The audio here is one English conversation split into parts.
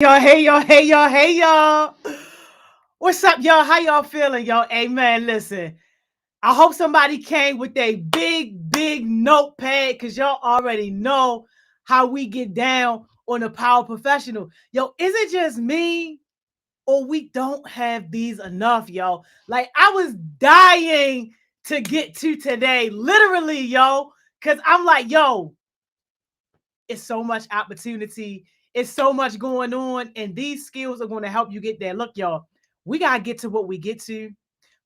Y'all, hey y'all, hey y'all, hey y'all. What's up, y'all? How y'all feeling, y'all? Hey man, listen. I hope somebody came with a big notepad because y'all already know how we get down on the Power Professional. Yo, is it just me or we don't have these enough, yo? Like I was dying to get to today, literally, yo, because I'm like, yo, it's so much opportunity. It's so much going on, and these skills are going to help you get there. Look, y'all, we got to get to what we get to.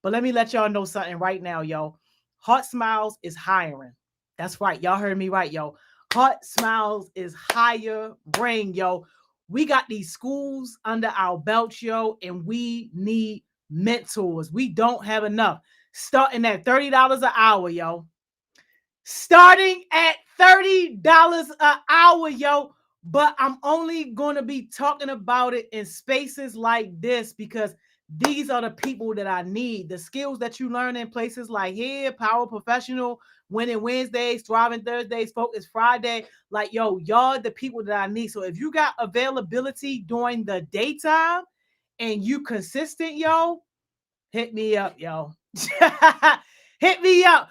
But let me let y'all know something right now, yo. Heart Smiles is hiring. That's right. Y'all heard me right, yo. Heart Smiles is hiring, yo. We got these schools under our belt, yo, and we need mentors. We don't have enough. Starting at $30 an hour, yo. Starting at $30 an hour, yo. But I'm only going to be talking about it in spaces like this because these are the people that I need. The skills that you learn in places like here, Power Professional, Winning Wednesdays, Thriving Thursdays, Focus Friday. Like, yo, y'all the people that I need. So if you got availability during the daytime and you consistent, yo, hit me up, yo. Hit me up.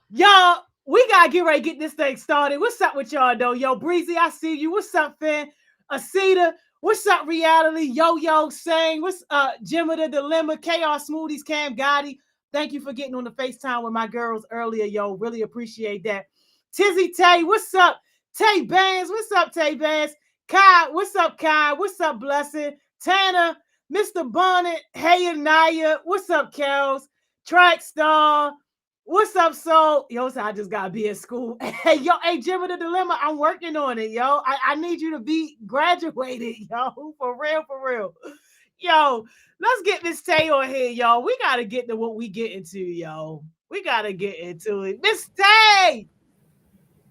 Y'all, we gotta get ready to get this thing started. What's up with y'all though? Yo, Breezy, I see you. What's up, Finn? Asita, what's up, Reality? Yo, Sang, what's Jimmy the Dilemma, KR Smoothies, Cam Gotti. Thank you for getting on the FaceTime with my girls earlier, yo. Really appreciate that. Tizzy Tay, what's up? Tay Bands, what's up, Tay Bands? Kai, what's up, Kai? What's up, Blessing? Tanner, Mr. Bonnet, hey Anaya, what's up, Kels? Trackstar, what's up, Soul? Yo, so I just gotta be at school. Hey, yo, hey, Jimmy the Dilemma, I'm working on it, yo. I need you to be graduated, yo. For real, for real. Yo, let's get Miss Tay on here, yo. We gotta get to what we get into, yo. We gotta get into it. Miss Tay!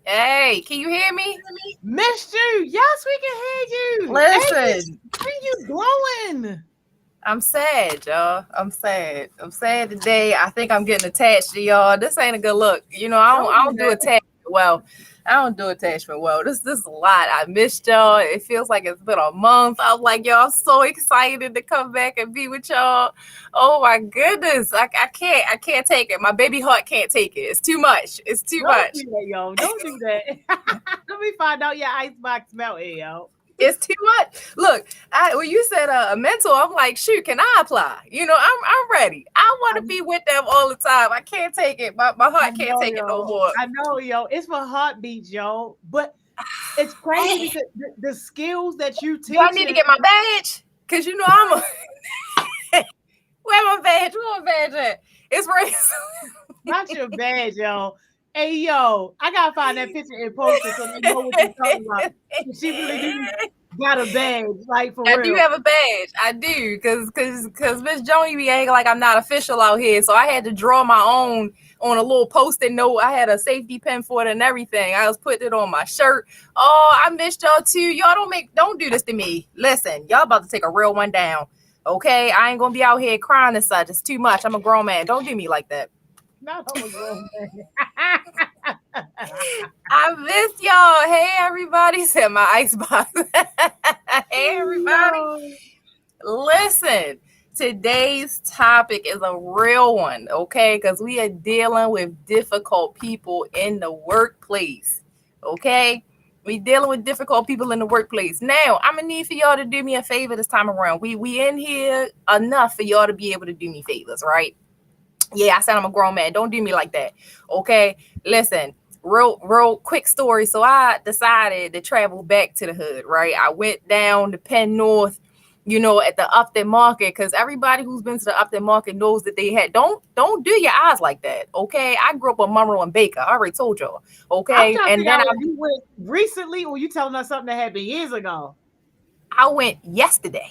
Hey, can you hear me? Missed you. Yes, we can hear you. Hey, Listen, are you glowing? I'm sad, y'all. I'm sad. I'm sad today. I think I'm getting attached to y'all. This ain't a good look. Don't I do don't do that. attachment well. I don't do attachment well. This is a lot. I missed y'all. It feels like it's been a month. I was like, y'all so excited to come back and be with y'all. Oh my goodness. I can't take it. My baby heart can't take it. It's too much. It's too Don't much. do that, yo. Don't do that. Let me find out your icebox melted, yo. It's too much. Look, when you said a mentor, I'm like, shoot, can I apply? I'm ready. I want I, to be with them all the time. I can't take it. My I heart can't know, take it no yo. more. I know, yo. It's for heartbeats, yo. But it's crazy Hey, because the skills that you do I need to teaching, get my badge? Cause I'm a where my badge? Where my badge at? It's right. not your badge, yo. Hey, yo, I gotta find that picture and post it so they know what you're talking about. She really do got a badge, like for I do real. have a badge. I do, cause Miss Joni be acting like I'm not official out here. So I had to draw my own on a little post-it note. I had a safety pin for it and everything. I was putting it on my shirt. Oh, I missed y'all too. Y'all don't do this to me. Listen, y'all about to take a real one down. Okay, I ain't gonna be out here crying and such. It's too much. I'm a grown man. Don't do me like that. Not I'm a grown man. I missed y'all. Hey everybody, said my icebox. Hey everybody. Yo, Listen, today's topic is a real one, okay? Because we are dealing with difficult people in the workplace, okay? We dealing with difficult people in the workplace. Now, I'm gonna need for y'all to do me a favor this time around. We in here enough for y'all to be able to do me favors, right? Yeah, I said I'm a grown man. Don't do me like that, okay? Listen, real quick story. So I decided to travel back to the hood, right? I went down to Penn North, at the Upton Market, because everybody who's been to the Upton Market knows that they had don't do your eyes like that, okay? I grew up on Monroe and Baker. I already told y'all, I'm okay? trying to And figure then out if you went recently or you telling us something that happened years ago. I went yesterday.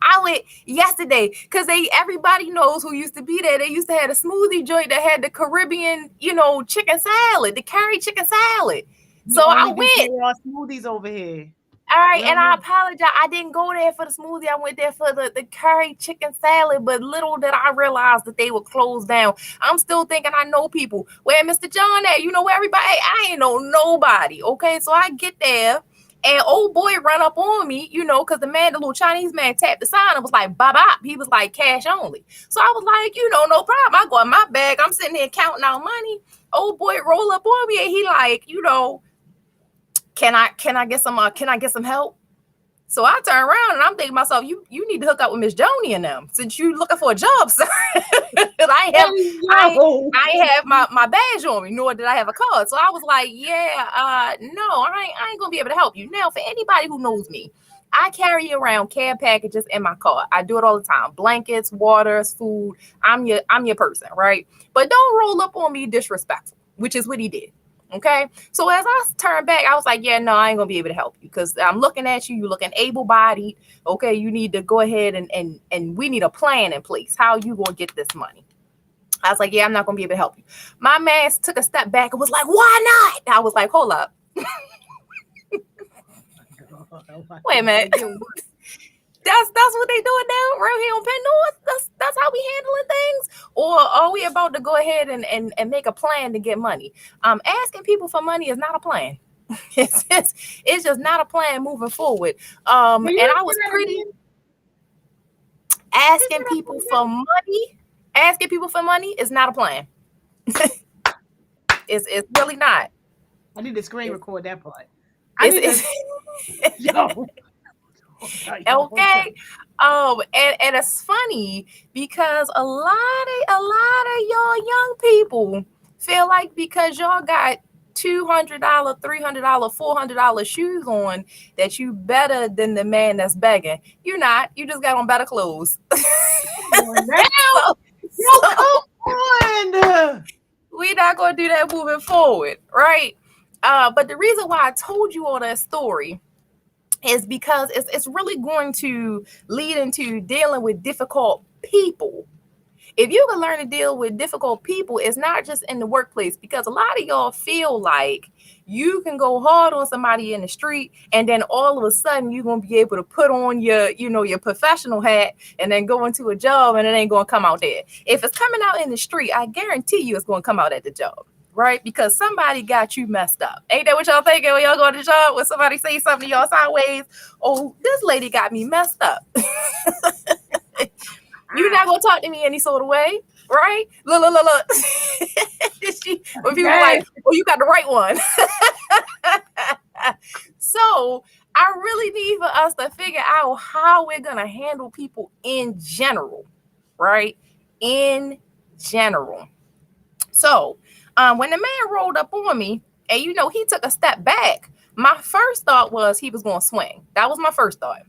I went yesterday because everybody knows who used to be there. They used to have a smoothie joint that had the Caribbean, chicken salad, the curry chicken salad. We So only I do went. KR smoothies over here. All right, We and only I apologize. I didn't go there for the smoothie. I went there for the curry chicken salad. But little did I realize that they were closed down. I'm still thinking I know people. Where Mr. John at? Where everybody? I ain't know nobody. Okay, so I get there. And old boy run up on me, because the little Chinese man tapped the sign and was like, bop, bop. He was like, cash only. So I was like, no problem. I go in my bag. I'm sitting there counting out money. Old boy roll up on me and he like, can I get some help? So I turn around and I'm thinking to myself, you need to hook up with Miss Joni and them since you looking for a job, sir. I have my badge on me, nor did I have a card. So I was like, no, I ain't gonna be able to help you. Now, for anybody who knows me, I carry around care packages in my car. I do it all the time. Blankets, waters, food. I'm your person, right? But don't roll up on me disrespectful, which is what he did. Okay. So as I turned back, I was like, no, I ain't gonna be able to help you because I'm looking at you. You looking able-bodied. Okay. You need to go ahead and we need a plan in place. How you gonna get this money? I was like, I'm not gonna be able to help you. My man took a step back and was like, why not? I was like, hold up. Wait a minute. That's what they doing now around here on Penn North. That's how we handling things. Or are we about to go ahead and make a plan to get money? Asking people for money is not a plan. It's just not a plan moving forward. And I was pretty asking people for money. Asking people for money is not a plan. It's really not. I need to screen record that part. Yo. Okay. And it's funny because a lot of y'all young people feel like because y'all got $200, $300, $400 shoes on that you better than the man that's begging. You're not. You just got on better clothes. Come on. We're not going to do that moving forward, right? But the reason why I told you all that story is because it's really going to lead into dealing with difficult people. If you can learn to deal with difficult people, it's not just in the workplace, because a lot of y'all feel like you can go hard on somebody in the street and then all of a sudden you're going to be able to put on your professional hat and then go into a job and it ain't going to come out there. If it's coming out in the street, I guarantee you it's going to come out at the job. Right? Because somebody got you messed up. Ain't that what y'all thinking when y'all go to the job? When somebody say something to y'all sideways, oh, this lady got me messed up. You're not going to talk to me any sort of way, right? Look. When people are like, oh, you got the right one. So I really need for us to figure out how we're going to handle people in general, right? In general. So, when the man rolled up on me and, he took a step back, my first thought was he was going to swing. That was my first thought.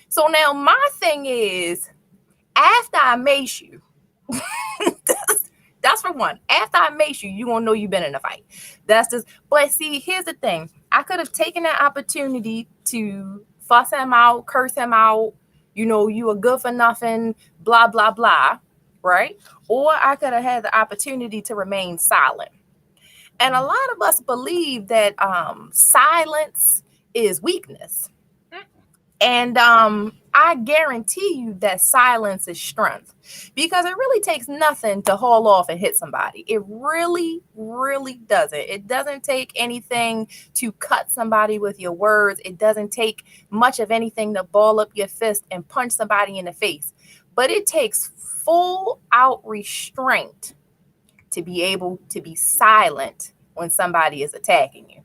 So now my thing is, after I mace you, that's for one. After I mace you, you're going to know you've been in a fight. That's just, but see, here's the thing. I could have taken that opportunity to fuss him out, curse him out, you are good for nothing, blah, blah, blah, right? Or I could have had the opportunity to remain silent. And a lot of us believe that silence is weakness. And I guarantee you that silence is strength, because it really takes nothing to haul off and hit somebody. It really, really doesn't. It doesn't take anything to cut somebody with your words. It doesn't take much of anything to ball up your fist and punch somebody in the face. But it takes full out restraint to be able to be silent when somebody is attacking you.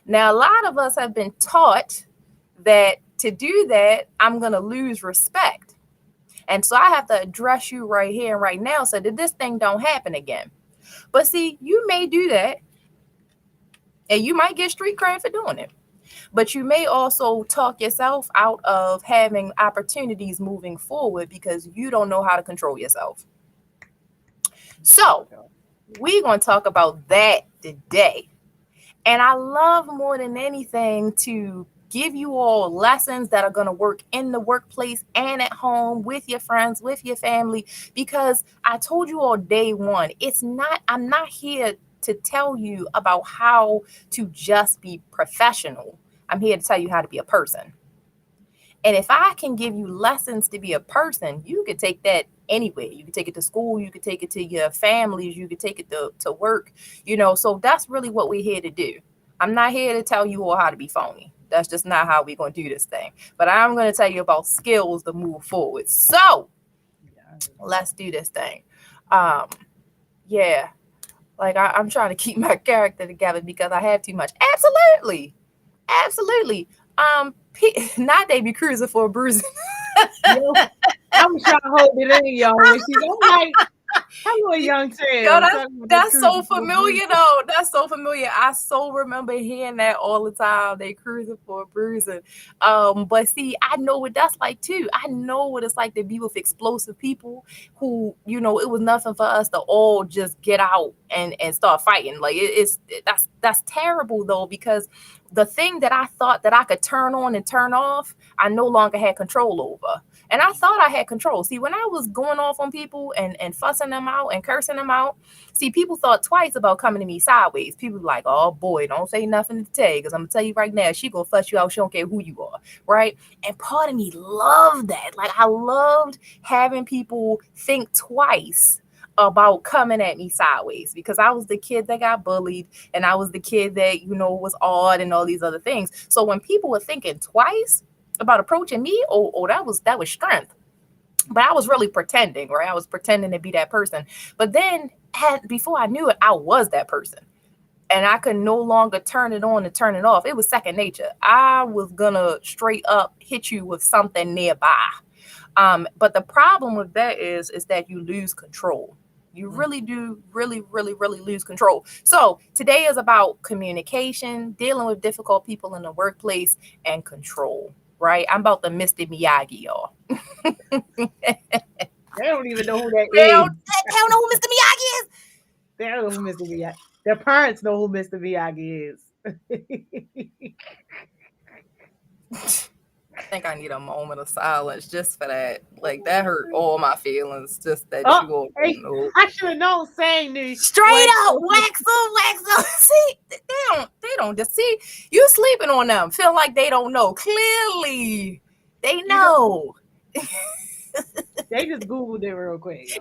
Now, a lot of us have been taught that to do that, I'm going to lose respect. And so I have to address you right here and right now so that this thing don't happen again. But see, you may do that and you might get street cred for doing it. But you may also talk yourself out of having opportunities moving forward because you don't know how to control yourself. So we're going to talk about that today. And I love more than anything to give you all lessons that are going to work in the workplace and at home with your friends, with your family, because I told you all day one, I'm not here to tell you about how to just be professional. I'm here to tell you how to be a person. And if I can give you lessons to be a person, you could take that anywhere. You could take it to school. You could take it to your families. You could take it to work, so that's really what we're here to do. I'm not here to tell you all how to be phony. That's just not how we're going to do this thing. But I'm going to tell you about skills to move forward. So let's do this thing. Yeah, like I'm trying to keep my character together because I have too much. Absolutely. Not they be cruising for a bruising. Yo, I was trying to hold it in, y'all. When she go like, hello, young Tim. Yo, that's so familiar, though. That's so familiar. I so remember hearing that all the time. They cruising for a bruising. But see, I know what that's like too. I know what it's like to be with explosive people who, you know, it was nothing for us to all just get out and start fighting. Like that's terrible though, because the thing that I thought that I could turn on and turn off, I no longer had control over. And I thought I had control. See, when I was going off on people and fussing them out and cursing them out, see, people thought twice about coming to me sideways. People were like, oh boy, don't say nothing to Tay, because I'm going to tell you right now, she going to fuss you out. She don't care who you are, right? And part of me loved that. Like, I loved having people think twice about coming at me sideways, because I was the kid that got bullied and I was the kid that, you know, was odd and all these other things. So when people were thinking twice about approaching me, that was strength. But I was really pretending, right? I was pretending to be that person. But then before I knew it, I was that person. And I could no longer turn it on and turn it off. It was second nature. I was gonna straight up hit you with something nearby. But the problem with that is that you lose control. You really do really lose control. So today is about communication, dealing with difficult people in the workplace, and control. Right? I'm about the Mr. Miyagi, y'all. They don't even know who that They is. don't know who Mr. Miyagi is. They don't know who Mr. Miyagi. Their parents know who Mr. Miyagi is. I think I need a moment of silence just for that. Like, that hurt all my feelings. Just that you all know. I should have known saying this. Straight up, wax them. See, they don't just see you sleeping on them. Feel like they don't know. Clearly, they know. They just Googled it real quick.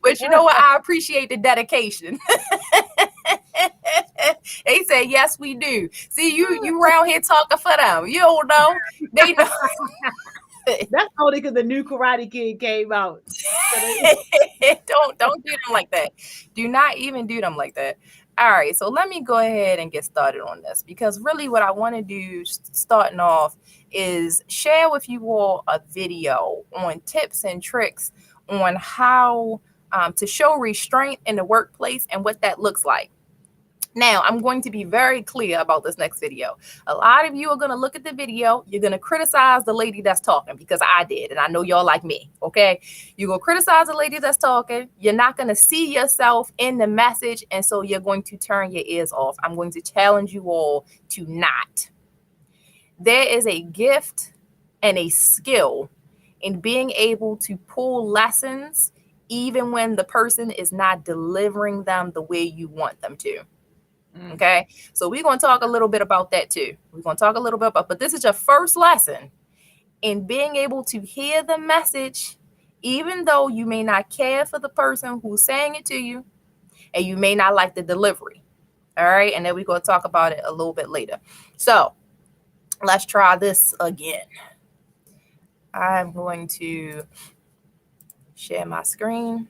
But you know what? I appreciate the dedication. They say, yes, we do. See, you around here talking for them. You don't know. They know. That's only because the new Karate Kid came out. Don't do them like that. Do not even do them like that. All right, so let me go ahead and get started on this, because really what I want to do starting off is share with you all a video on tips and tricks on how to show restraint in the workplace and what that looks like. Now, I'm going to be very clear about this next video. A lot of you are going to look at the video. You're going to criticize the lady that's talking, because I did. And I know y'all like me. Okay. You're going to criticize the lady that's talking. You're not going to see yourself in the message. And so you're going to turn your ears off. I'm going to challenge you all to not. There is a gift and a skill in being able to pull lessons even when the person is not delivering them the way you want them to. Okay, so we're going to talk a little bit about that too. We're going to talk a little bit about, but this is your first lesson in being able to hear the message, even though you may not care for the person who's saying it to you, and you may not like the delivery. All right, and then we're going to talk about it a little bit later. So let's try this again. I'm going to share my screen.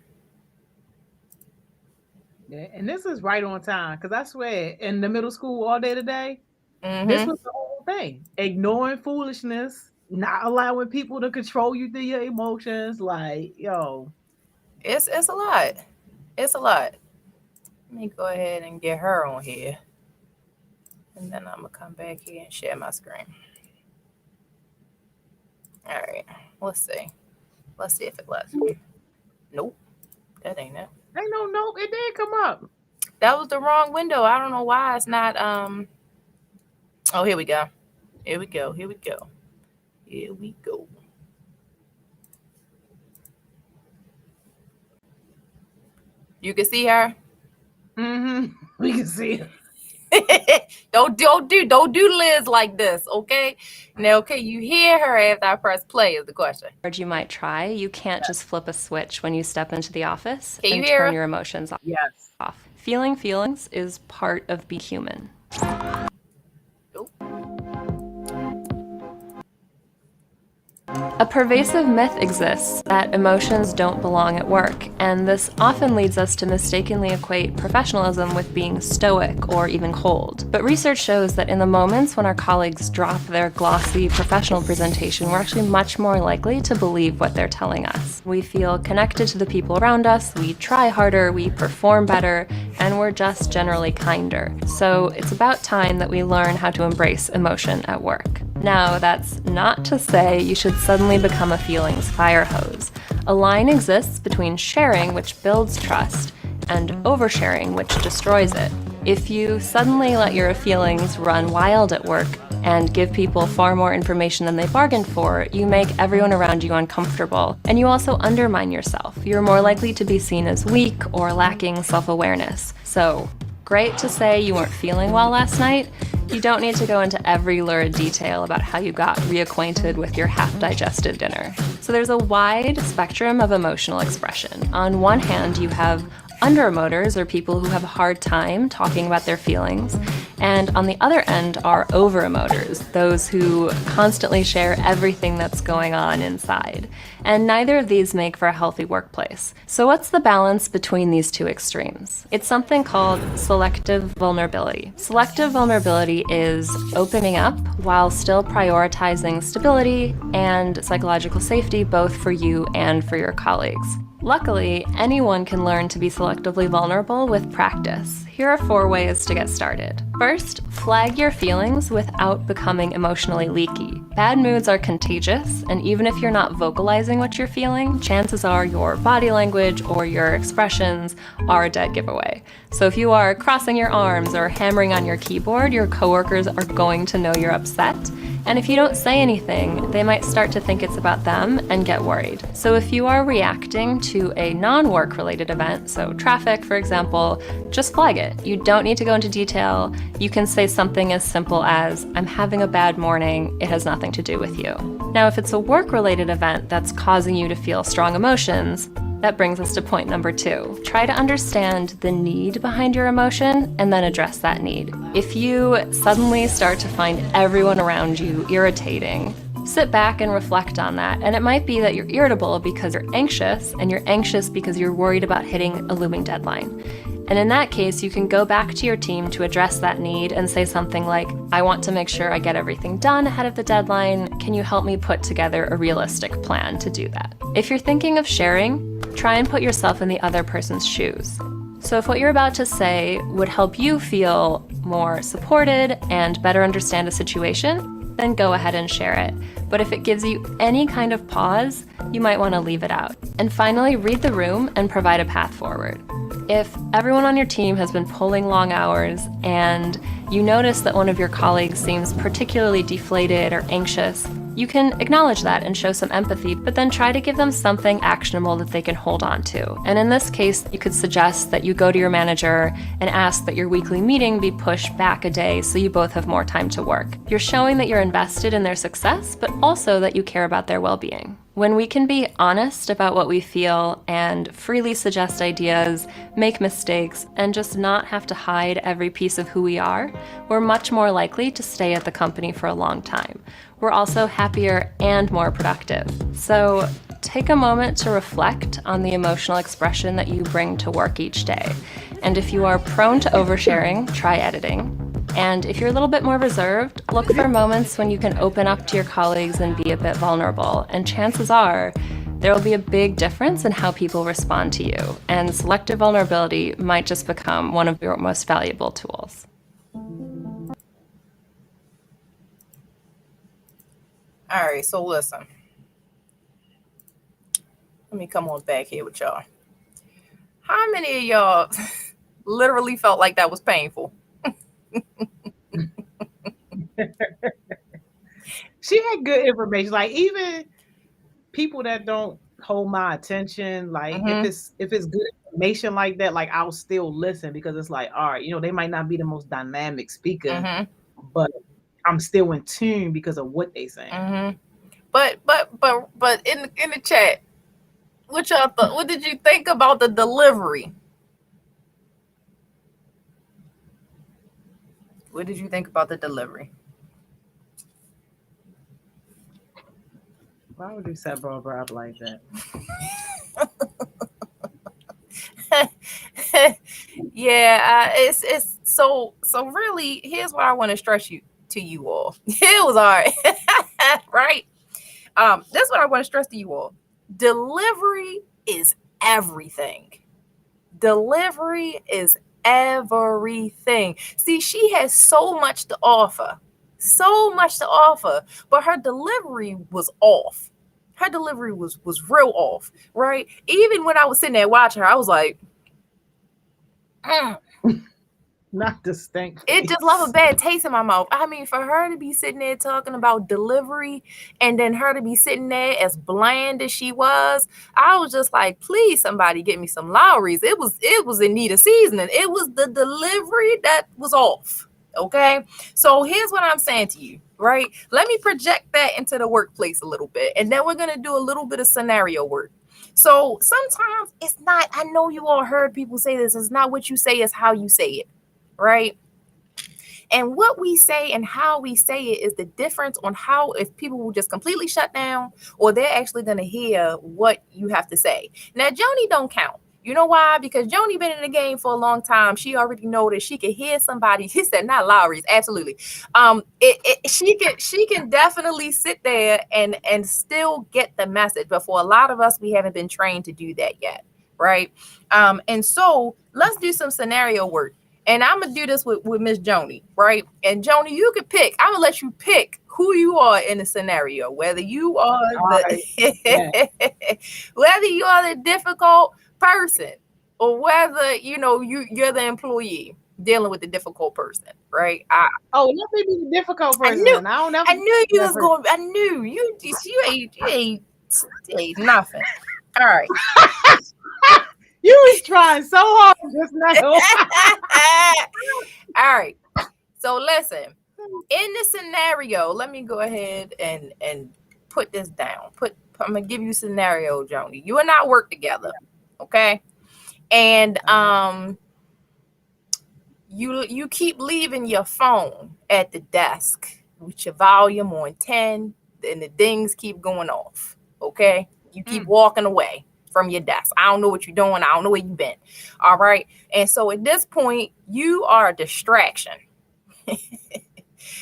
Yeah, and this is right on time, because I swear, in the middle school all day today, this was the whole thing. Ignoring foolishness, not allowing people to control you through your emotions. Like, yo. It's a lot. It's a lot. Let me go ahead and get her on here. And then I'm going to come back here and share my screen. All right. Let's see. Let's see if it lets me. Nope. That ain't it. Ain't no nope. It did come up. That was the wrong window. I don't know why it's not. Oh, here we go. Here we go. Here we go. Here we go. You can see her? We can see her. Don't do Liz like this, okay? Now, okay, you hear her after I press play is the question. You might try. You can't just flip a switch when you step into the office Can you and hear turn her? your emotions Yes. off. Feeling feelings is part of being human. Nope. A pervasive myth exists that emotions don't belong at work, and this often leads us to mistakenly equate professionalism with being stoic or even cold. But research shows that in the moments when our colleagues drop their glossy professional presentation, we're actually much more likely to believe what they're telling us. We feel connected to the people around us, we try harder, we perform better, and we're just generally kinder. So it's about time that we learn how to embrace emotion at work. Now, that's not to say you should suddenly become a feelings fire hose. A line exists between sharing, which builds trust, and oversharing, which destroys it. If you suddenly let your feelings run wild at work and give people far more information than they bargained for, you make everyone around you uncomfortable, and you also undermine yourself. You're more likely to be seen as weak or lacking self-awareness. So, great to say you weren't feeling well last night. You don't need to go into every lurid detail about how you got reacquainted with your half-digested dinner. So there's a wide spectrum of emotional expression. On one hand, you have underemoters, or people who have a hard time talking about their feelings. And on the other end are overemoters, those who constantly share everything that's going on inside. And neither of these make for a healthy workplace. So what's the balance between these two extremes? It's something called selective vulnerability. Selective vulnerability is opening up while still prioritizing stability and psychological safety, both for you and for your colleagues. Luckily, anyone can learn to be selectively vulnerable with practice. Here are 4 ways to get started. First, flag your feelings without becoming emotionally leaky. Bad moods are contagious, and even if you're not vocalizing what you're feeling, chances are your body language or your expressions are a dead giveaway. So if you are crossing your arms or hammering on your keyboard, your coworkers are going to know you're upset. And if you don't say anything, they might start to think it's about them and get worried. So if you are reacting to a non-work related event, so traffic, for example, just flag it. You don't need to go into detail. You can say something as simple as, "I'm having a bad morning. It has nothing to do with you." Now, if it's a work-related event that's causing you to feel strong emotions, that brings us to point number 2. Try to understand the need behind your emotion and then address that need. If you suddenly start to find everyone around you irritating, sit back and reflect on that. And it might be that you're irritable because you're anxious, and you're anxious because you're worried about hitting a looming deadline. And in that case, you can go back to your team to address that need and say something like, "I want to make sure I get everything done ahead of the deadline. Can you help me put together a realistic plan to do that?" If you're thinking of sharing, try and put yourself in the other person's shoes. So if what you're about to say would help you feel more supported and better understand a situation, then go ahead and share it. But if it gives you any kind of pause, you might want to leave it out. And finally, read the room and provide a path forward. If everyone on your team has been pulling long hours and you notice that one of your colleagues seems particularly deflated or anxious, you can acknowledge that and show some empathy, but then try to give them something actionable that they can hold on to. And in this case, you could suggest that you go to your manager and ask that your weekly meeting be pushed back a day so you both have more time to work. You're showing that you're invested in their success, but also that you care about their well-being. When we can be honest about what we feel and freely suggest ideas, make mistakes, and just not have to hide every piece of who we are, we're much more likely to stay at the company for a long time. We're also happier and more productive. So take a moment to reflect on the emotional expression that you bring to work each day. And if you are prone to oversharing, try editing. And if you're a little bit more reserved, look for moments when you can open up to your colleagues and be a bit vulnerable. And chances are, there will be a big difference in how people respond to you. And selective vulnerability might just become one of your most valuable tools. All right, so listen. Let me come on back here with y'all. How many of y'all literally felt like that was painful? She had good information. Like, even people that don't hold my attention, like if it's good information like that, like I'll still listen, because it's like, all right, they might not be the most dynamic speaker, but I'm still in tune because of what they saying. But in the chat, what y'all thought? What did you think about the delivery? What did you think about the delivery? Why would you set Barbara up like that? It's so really. Here's what I want to stress to you all. It was all right, right? That's what I want to stress to you all. Delivery is everything. Delivery is everything. See, she has so much to offer, but her delivery was off. Her delivery was real off, right? Even when I was sitting there watching her, I was like, Not distinct. it just left a bad taste in my mouth. I mean, for her to be sitting there talking about delivery and then her to be sitting there as bland as she was, I was just like, please, somebody get me some Lowry's. It was in need of seasoning. It was the delivery that was off. Okay. So here's what I'm saying to you, right? Let me project that into the workplace a little bit. And then we're going to do a little bit of scenario work. So sometimes it's not, I know you all heard people say this, it's not what you say, it's how you say it. Right? And what we say and how we say it is the difference on how, if people will just completely shut down or they're actually going to hear what you have to say. Now, Joni don't count. You know why? Because Joni been in the game for a long time. She already know that she can hear somebody. He said, not Lowry's. Absolutely. She can definitely sit there and still get the message. But for a lot of us, we haven't been trained to do that yet. Right. And so let's do some scenario work. And I'm going to do this with Miss Joni, right? And Joni, you can pick. I'm going to let you pick who you are in the scenario, whether you are whether you are the difficult person or whether, you're the employee dealing with the difficult person, right? Let me be the difficult person. I knew you was going, I knew you ain't nothing. All right. You was trying so hard just now. All right. So listen, in the scenario, let me go ahead and put this down. I'm gonna give you a scenario, Joni. You and I work together, okay? And you keep leaving your phone at the desk with your volume on 10, and the dings keep going off. Okay, you keep walking away from your desk. I don't know what you're doing. I don't know where you've been. All right. And so at this point, you are a distraction.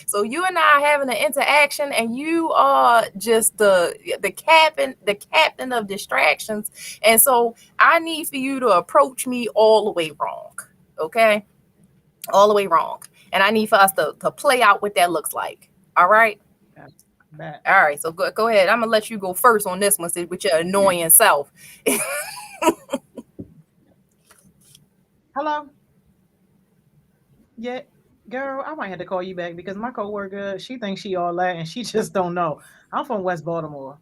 So you and I are having an interaction, and you are just the captain of distractions. And so I need for you to approach me all the way wrong. Okay. All the way wrong. And I need for us to play out what that looks like. All right. All right, so go ahead. I'm gonna let you go first on this one with your annoying self. Hello. Yeah, girl, I might have to call you back because my coworker, she thinks she all that and she just don't know. I'm from West Baltimore.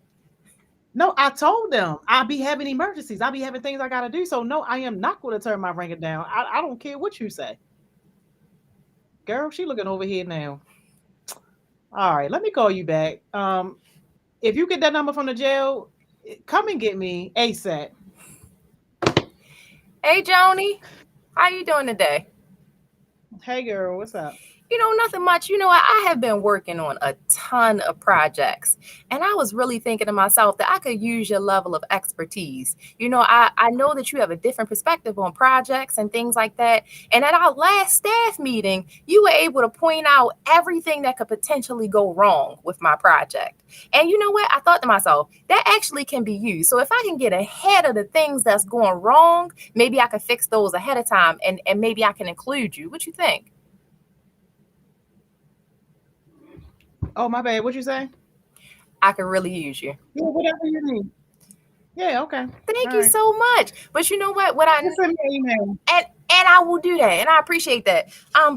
No, I told them I'll be having emergencies. I'll be having things I gotta do. So no, I am not going to turn my ringer down. I don't care what you say. Girl, she looking over here now. All right, let me call you back. If you get that number from the jail, come and get me ASAP. Hey, Joni, how you doing today? Hey, girl, what's up? Nothing much. I have been working on a ton of projects, and I was really thinking to myself that I could use your level of expertise. I know that you have a different perspective on projects and things like that. And at our last staff meeting, you were able to point out everything that could potentially go wrong with my project. And you know what? I thought to myself, that actually can be used. So if I can get ahead of the things that's going wrong, maybe I can fix those ahead of time, and maybe I can include you. What you think? Oh, my bad. What you say? I could really use you. Yeah, whatever you need. Yeah, okay. Thank you so much. But you know what? Send me an email. And I will do that, and I appreciate that.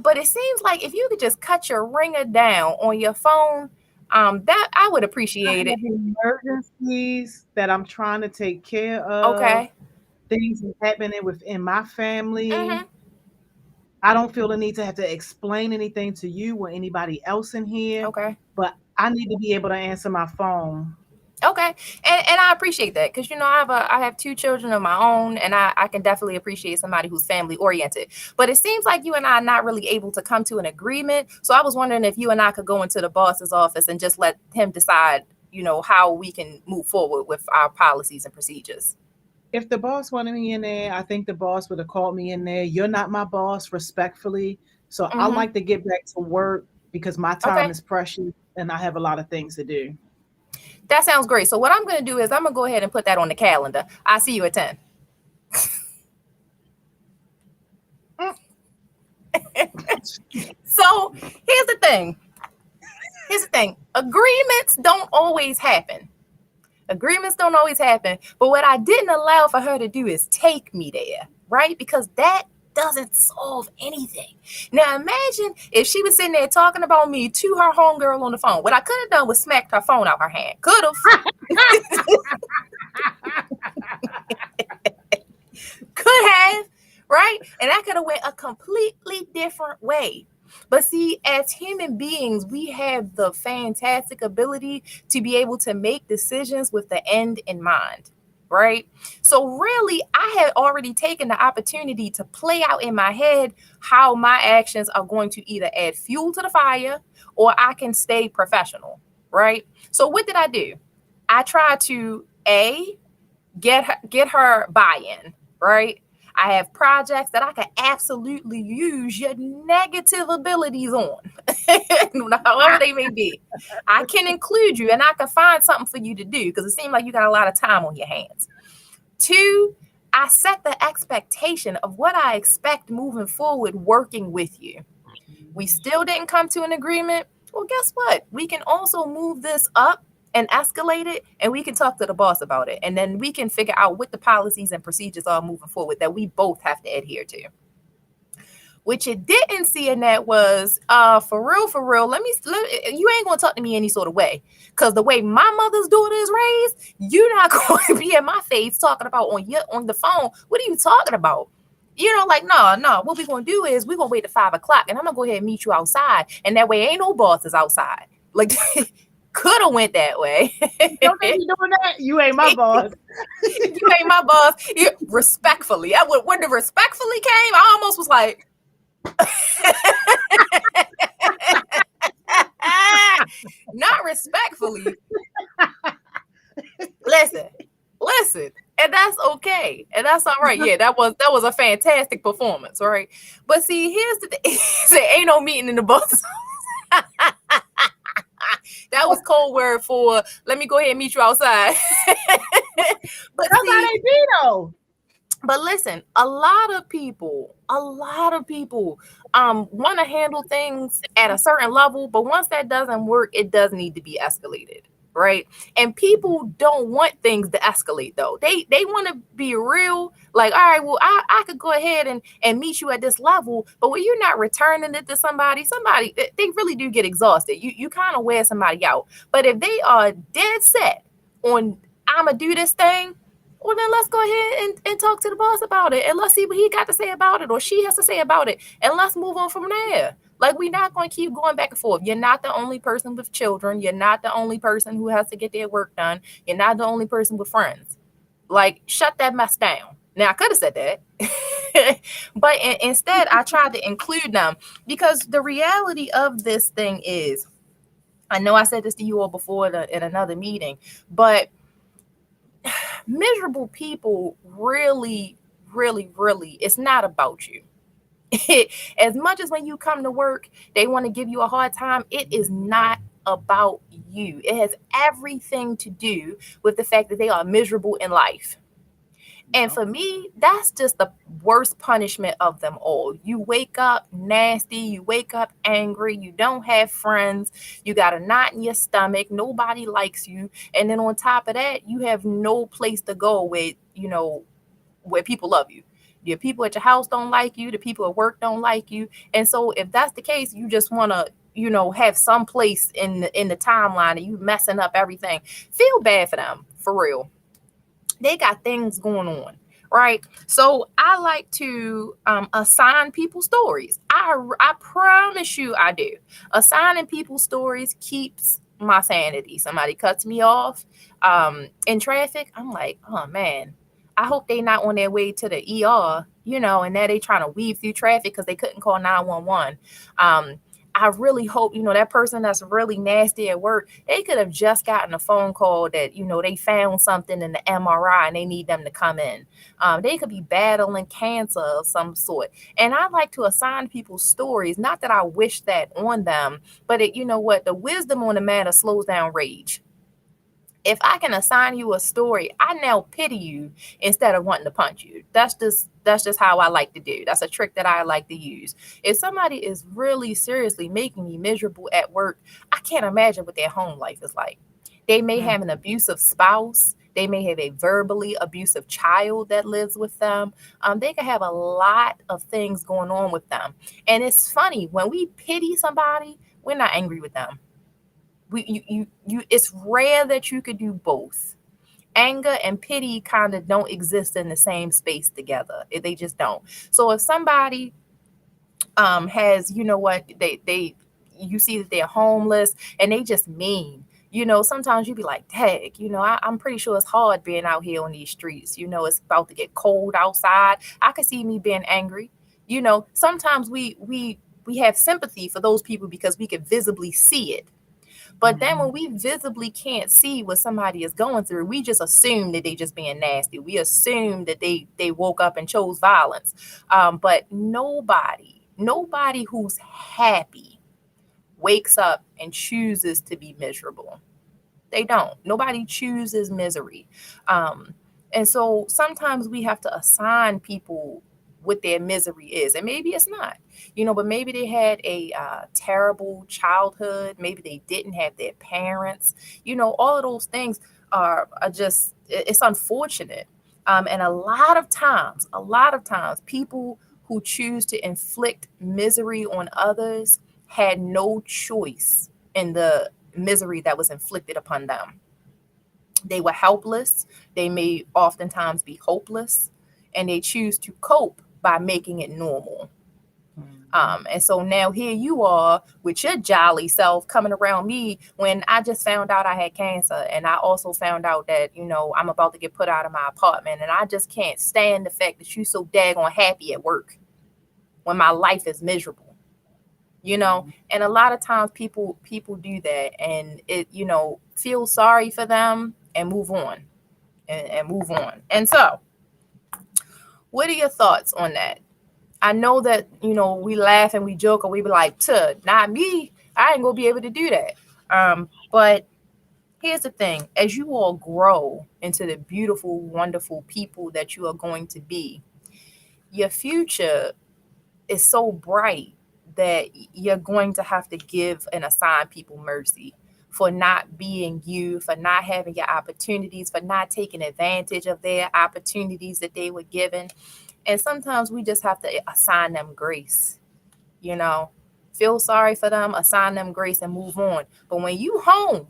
But it seems like if you could just cut your ringer down on your phone, that I would appreciate it. Emergencies that I'm trying to take care of. Okay. Things happening within my family. Mm-hmm. I don't feel the need to have to explain anything to you or anybody else in here. Okay. But I need to be able to answer my phone. Okay. And I appreciate that because, I have 2 children of my own, and I can definitely appreciate somebody who's family oriented. But it seems like you and I are not really able to come to an agreement. So I was wondering if you and I could go into the boss's office and just let him decide how we can move forward with our policies and procedures. If the boss wanted me in there, I think the boss would have called me in there. You're not my boss, respectfully. So I Mm-hmm. like to get back to work because my time Okay. is precious and I have a lot of things to do. That sounds great. So what I'm going to do is I'm going to go ahead and put that on the calendar. I'll see you at 10. So here's the thing. Agreements don't always happen. But what I didn't allow for her to do is take me there, right? Because that doesn't solve anything. Now imagine if she was sitting there talking about me to her homegirl on the phone. What I could have done was smacked her phone out her hand. Could have. Could have, right? And that could have went a completely different way. But see, as human beings, we have the fantastic ability to be able to make decisions with the end in mind, right? So really, I had already taken the opportunity to play out in my head how my actions are going to either add fuel to the fire or I can stay professional, right? So what did I do? I tried to get her buy-in, right? I have projects that I can absolutely use your negative abilities on, however they may be. I can include you and I can find something for you to do because it seems like you got a lot of time on your hands. 2, I set the expectation of what I expect moving forward working with you. We still didn't come to an agreement. Well, guess what? We can also move this up and escalate it, and we can talk to the boss about it. And then we can figure out what the policies and procedures are moving forward that we both have to adhere to. What you didn't see in that was, for real, you ain't gonna talk to me any sort of way. Because the way my mother's daughter is raised, you're not going to be in my face talking about on the phone. What are you talking about? No, what we're going to do is we're going to wait at 5 o'clock and I'm going to go ahead and meet you outside. And that way ain't no bosses outside. Like, could have went that way. Don't make me doing that. You ain't my boss. You ain't my boss. Respectfully. When the respectfully came, I almost was like, not respectfully. Listen. And that's okay. And that's all right. Yeah, that was a fantastic performance, right? But see, here's the thing. Say, ain't no meeting in the boss. That was code word for let me go ahead and meet you outside. But that's how they be though. But listen, a lot of people want to handle things at a certain level, but once that doesn't work, it does need to be escalated, right? And people don't want things to escalate though. They want to be real, like, all right, well, I could go ahead and meet you at this level, but when you're not returning it to somebody, they really do get exhausted. You kind of wear somebody out. But if they are dead set on, I'm going to do this thing, well, then let's go ahead and talk to the boss about it. And let's see what he got to say about it or she has to say about it. And let's move on from there. Like, we're not going to keep going back and forth. You're not the only person with children. You're not the only person who has to get their work done. You're not the only person with friends. Like, shut that mess down. Now, I could have said that. But instead, I tried to include them because the reality of this thing is, I know I said this to you all before in another meeting, but miserable people really, it's not about you. As much as when you come to work, they want to give you a hard time, it is not about you. It has everything to do with the fact that they are miserable in life. And for me, that's just the worst punishment of them all. You wake up nasty, you wake up angry, you don't have friends, you got a knot in your stomach, nobody likes you. And then on top of that, you have no place to go where people love you. Your people at your house don't like you, the people at work don't like you. And so if that's the case, you just want to, have some place in the timeline and you messing up everything. Feel bad for them, for real. They got things going on, right? So I like to assign people stories. I promise you I do. Assigning people stories keeps my sanity. Somebody cuts me off in traffic. I'm like, oh man, I hope they not on their way to the ER, and now they trying to weave through traffic because they couldn't call 911. I really hope, that person that's really nasty at work, they could have just gotten a phone call that, they found something in the MRI and they need them to come in. They could be battling cancer of some sort. And I like to assign people stories, not that I wish that on them, but the wisdom on the matter slows down rage. If I can assign you a story, I now pity you instead of wanting to punch you. That's just how I like to do. That's a trick that I like to use. If somebody is really seriously making me miserable at work, I can't imagine what their home life is like. They may have an abusive spouse. They may have a verbally abusive child that lives with them. They can have a lot of things going on with them. And it's funny, when we pity somebody, we're not angry with them. It's rare that you could do both. Anger and pity kind of don't exist in the same space together. They just don't. So if somebody has, you see that they're homeless and they just mean, sometimes you be like, dang, I'm pretty sure it's hard being out here on these streets. It's about to get cold outside. I could see me being angry. Sometimes we have sympathy for those people because we can visibly see it. But then when we visibly can't see what somebody is going through, we just assume that they just being nasty. We assume that they woke up and chose violence. But nobody who's happy wakes up and chooses to be miserable. They don't. Nobody chooses misery. And so sometimes we have to assign people what their misery is. And maybe it's not, but maybe they had a terrible childhood. Maybe they didn't have their parents. All of those things are just, it's unfortunate. And a lot of times, people who choose to inflict misery on others had no choice in the misery that was inflicted upon them. They were helpless. They may oftentimes be hopeless, and they choose to cope by making it normal. And so now here you are with your jolly self coming around me when I just found out I had cancer. And I also found out that, I'm about to get put out of my apartment. And I just can't stand the fact that you're so daggone happy at work when my life is miserable. And a lot of times people do that, and it, feel sorry for them and move on and move on. And so, what are your thoughts on that? I know that, we laugh and we joke and we be like, not me. I ain't gonna be able to do that. But here's the thing. As you all grow into the beautiful, wonderful people that you are going to be, your future is so bright that you're going to have to give and assign people mercy for not being you, for not having your opportunities, for not taking advantage of their opportunities that they were given. And sometimes we just have to assign them grace, feel sorry for them, assign them grace and move on. But when you home,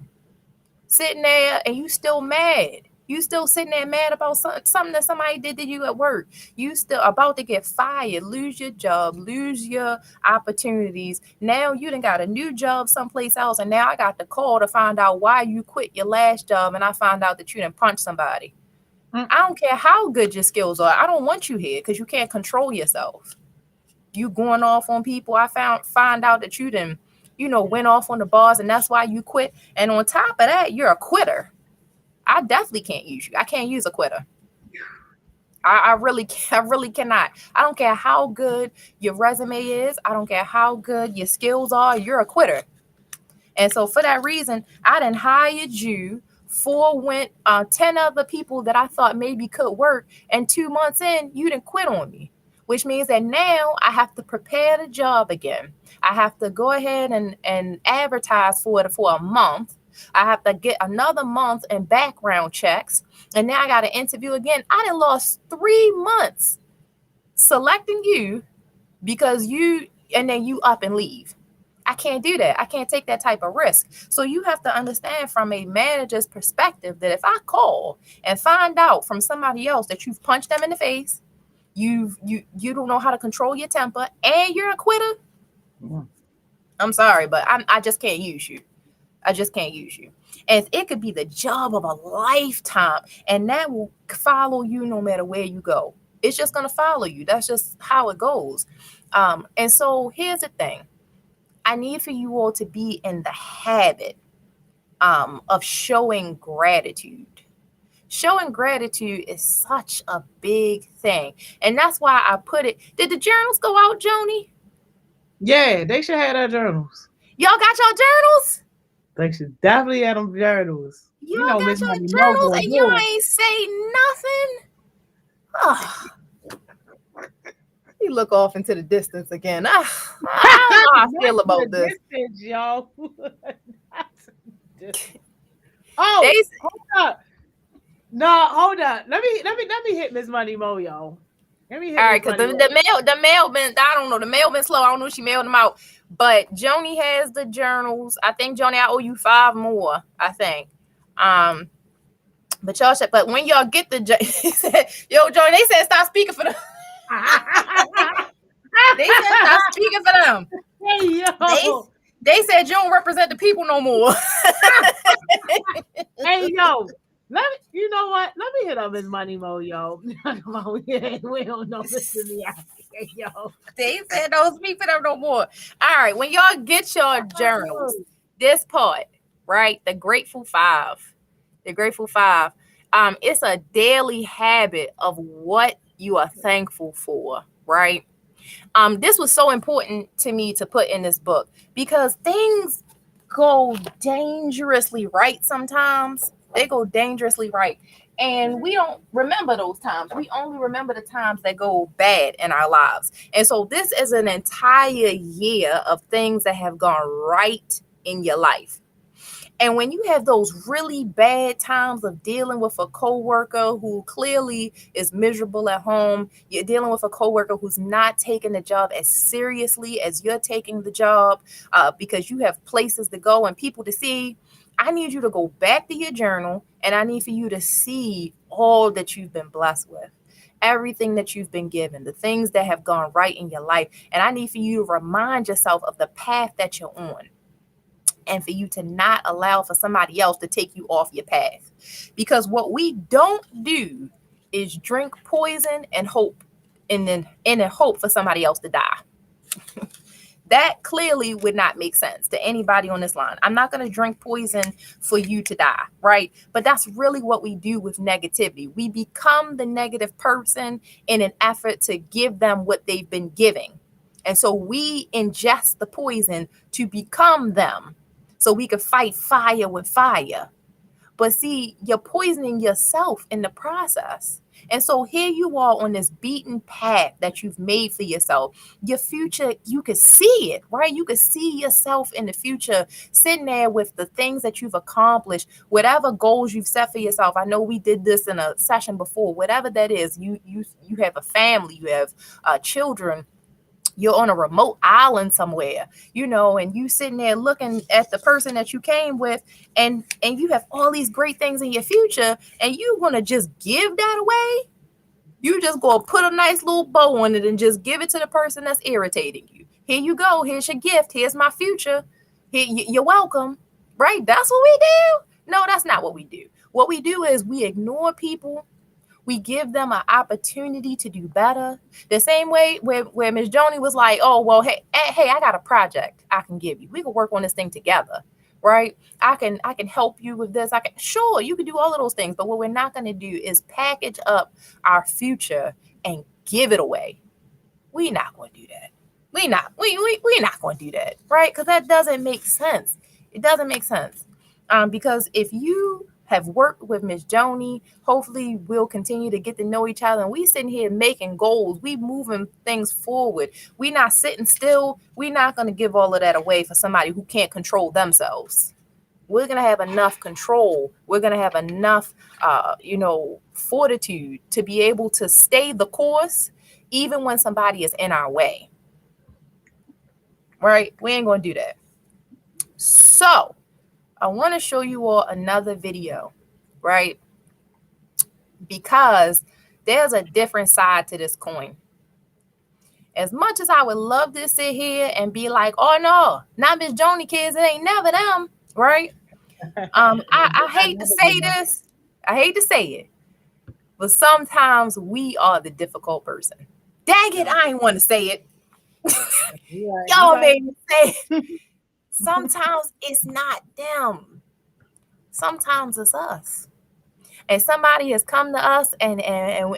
sitting there and you still mad, you still sitting there mad about something that somebody did to you at work, you still about to get fired, lose your job, lose your opportunities. Now you done got a new job someplace else, and now I got the call to find out why you quit your last job, and I found out that you done punched somebody. I don't care how good your skills are. I don't want you here because you can't control yourself. You going off on people. I find out that you done, went off on the bars, and that's why you quit. And on top of that, you're a quitter. I definitely can't use you. I can't use a quitter. I really cannot. I don't care how good your resume is. I don't care how good your skills are. You're a quitter. And so for that reason, I done hired you. 10 other people that I thought maybe could work, and 2 months in, you didn't quit on me, which means that now I have to prepare the job again. I have to go ahead and advertise for it for a month. I have to get another month in background checks, and now I got to interview again. I done lost 3 months selecting you because and then you up and leave. I can't do that. I can't take that type of risk. So you have to understand from a manager's perspective that if I call and find out from somebody else that you've punched them in the face, you don't know how to control your temper, and you're a quitter, I'm sorry, but I just can't use you. I just can't use you. And it could be the job of a lifetime, and that will follow you no matter where you go. It's just going to follow you. That's just how it goes. And so here's the thing. I need for you all to be in the habit of showing gratitude. Showing gratitude is such a big thing. And that's why I put it. Did the journals go out, Joni? Yeah, they should have their journals. Y'all got your journals? They should definitely have them journals. Y'all know, got Miss your Money Mo journals gonna and do y'all it. ain't say nothing? Oh. You look off into the distance again. I don't know how I feel Not about the this. distance, y'all. Oh, They- hold up. No, hold up. Let me hit Miss Money Mo, y'all. Let me hit all right, Miss because Money Mo. the mail been, I don't know, the mail been slow. I don't know if she mailed them out. But Joni has the journals. I think, Joni, I owe you 5 more, I think. But y'all should, but when y'all get the he said, yo, Joni, they said stop speaking for them. They said stop speaking for them. Hey, yo. They said you don't represent the people no more. Hey, yo. You know what? Let me hit up Miss Money Mo, yo. Come on, we don't know this to me. Hey, yo. They said don't speak for them no more. All right, when y'all get your journals, this part, right? The Grateful Five. The Grateful Five. It's a daily habit of what you are thankful for, right? This was so important to me to put in this book because things go dangerously right sometimes. They go dangerously right. And we don't remember those times. We only remember the times that go bad in our lives. And so this is an entire year of things that have gone right in your life. And when you have those really bad times of dealing with a coworker who clearly is miserable at home, you're dealing with a coworker who's not taking the job as seriously as you're taking the job because you have places to go and people to see, I need you to go back to your journal and I need for you to see all that you've been blessed with. Everything that you've been given, the things that have gone right in your life. And I need for you to remind yourself of the path that you're on. And for you to not allow for somebody else to take you off your path. Because what we don't do is drink poison and hope, and then hope for somebody else to die. That clearly would not make sense to anybody on this line. I'm not going to drink poison for you to die, right? But that's really what we do with negativity. We become the negative person in an effort to give them what they've been giving. And so we ingest the poison to become them. So we could fight fire with fire. But see, you're poisoning yourself in the process. And so here you are on this beaten path that you've made for yourself. Your future, you could see it, right? You could see yourself in the future sitting there with the things that you've accomplished, whatever goals you've set for yourself. I know we did this in a session before, whatever that is. You have a family, you have children. You're on a remote island somewhere, and you sitting there looking at the person that you came with and you have all these great things in your future and you want to just give that away. You just go put a nice little bow on it and just give it to the person that's irritating you. Here you go. Here's your gift. Here's my future. You're welcome. Right? That's what we do. No, that's not what we do. What we do is we ignore people. We give them an opportunity to do better. The same way where Ms. Joni was like, oh, well, hey, I got a project I can give you. We can work on this thing together, right? I can help you with this. Sure, you can do all of those things. But what we're not going to do is package up our future and give it away. We're not going to do that. We're not going to do that, right? Because that doesn't make sense. It doesn't make sense. Because if you have worked with Ms. Joni, hopefully we'll continue to get to know each other. And we sitting here making goals. We moving things forward. We not sitting still. We're not going to give all of that away for somebody who can't control themselves. We're going to have enough control. We're going to have enough, fortitude to be able to stay the course, even when somebody is in our way. Right? We ain't going to do that. So I want to show you all another video, right? Because there's a different side to this coin. As much as I would love to sit here and be like, oh no, not Miss Joni kids, it ain't never them, right? I hate to say this. I hate to say it. But sometimes we are the difficult person. Dang it, I ain't want to say it. Y'all made me say it. Sometimes it's not them. Sometimes it's us. And somebody has come to us and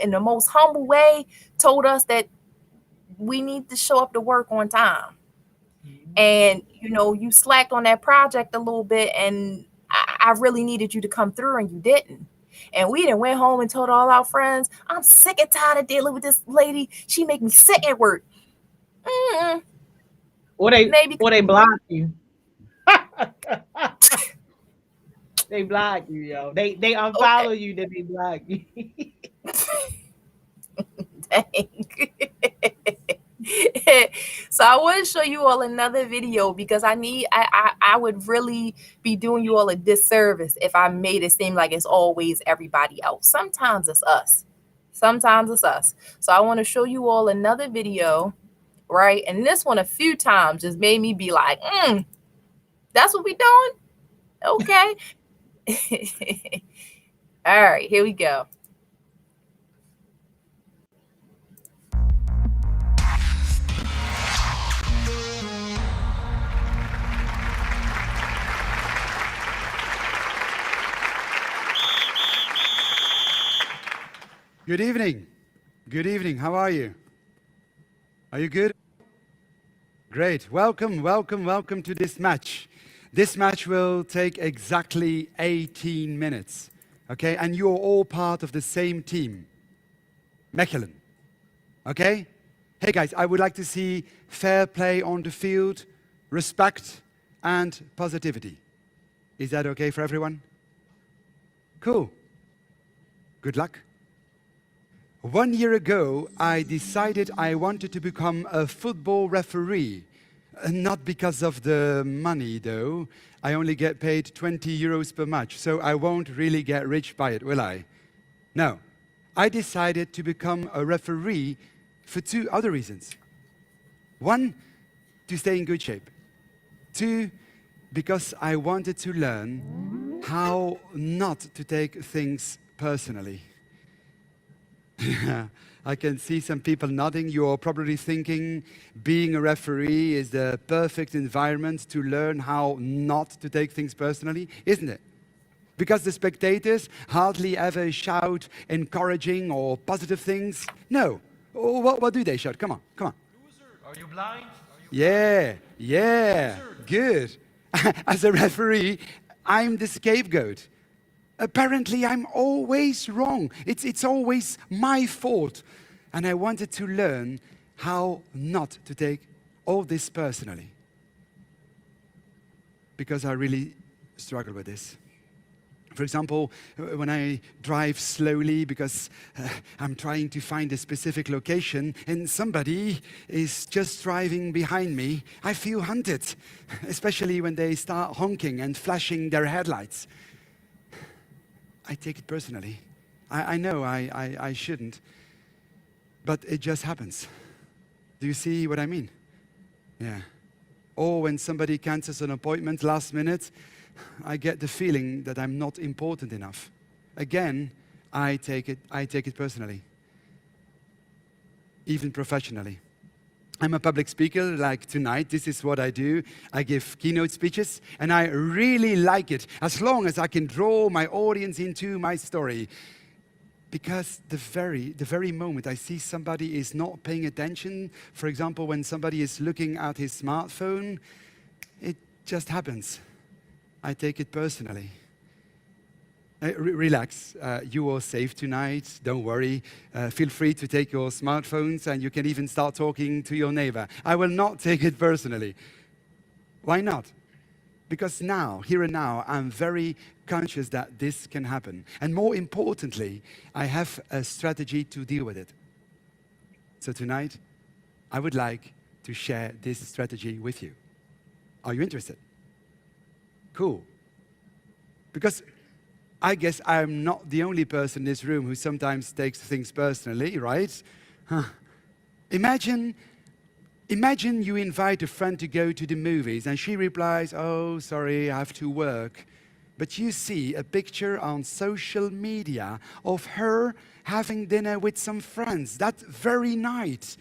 in the most humble way told us that we need to show up to work on time. And you slacked on that project a little bit, and I really needed you to come through, and you didn't. And we done went home and told all our friends, I'm sick and tired of dealing with this lady. She make me sick at work. Or they block you. They block you, yo. They unfollow you, then they block you. Dang. So I want to show you all another video because I would really be doing you all a disservice if I made it seem like it's always everybody else. Sometimes it's us. Sometimes it's us. So I want to show you all another video, right? And this one a few times just made me be like, that's what we doing? Okay. All right, here we go. Good evening. Good evening. How are you? Are you good? Great. Welcome to this match. This match will take exactly 18 minutes. Okay? And you're all part of the same team. Mechelen. Okay? Hey guys, I would like to see fair play on the field, respect, and positivity. Is that okay for everyone? Cool. Good luck. 1 year ago, I decided I wanted to become a football referee. Not because of the money, though. I only get paid 20 euros per match, so I won't really get rich by it, will I? No. I decided to become a referee for two other reasons. One, to stay in good shape. Two, because I wanted to learn how not to take things personally. I can see some people nodding. You're probably thinking being a referee is the perfect environment to learn how not to take things personally, isn't it? Because the spectators hardly ever shout encouraging or positive things. No. What do they shout? Come on. Loser, are you blind? Yeah, good. As a referee, I'm the scapegoat. Apparently, I'm always wrong. It's always my fault. And I wanted to learn how not to take all this personally. Because I really struggle with this. For example, when I drive slowly because I'm trying to find a specific location and somebody is just driving behind me, I feel hunted, especially when they start honking and flashing their headlights. I take it personally. I know I shouldn't, but it just happens. Do you see what I mean? Yeah. Or when somebody cancels an appointment last minute, I get the feeling that I'm not important enough. Again, I take it personally. Even professionally. I'm a public speaker, like tonight. This is what I do. I give keynote speeches, and I really like it, as long as I can draw my audience into my story. Because the very moment I see somebody is not paying attention, for example, when somebody is looking at his smartphone, it just happens. I take it personally. Relax, you are safe tonight, don't worry. Feel free to take your smartphones and you can even start talking to your neighbor. I will not take it personally. Why not? Because now, here and now, I'm very conscious that this can happen. And more importantly, I have a strategy to deal with it. So tonight, I would like to share this strategy with you. Are you interested? Cool. Because I guess I'm not the only person in this room who sometimes takes things personally, right? Imagine you invite a friend to go to the movies and she replies, "Oh, sorry, I have to work." But you see a picture on social media of her having dinner with some friends that very night.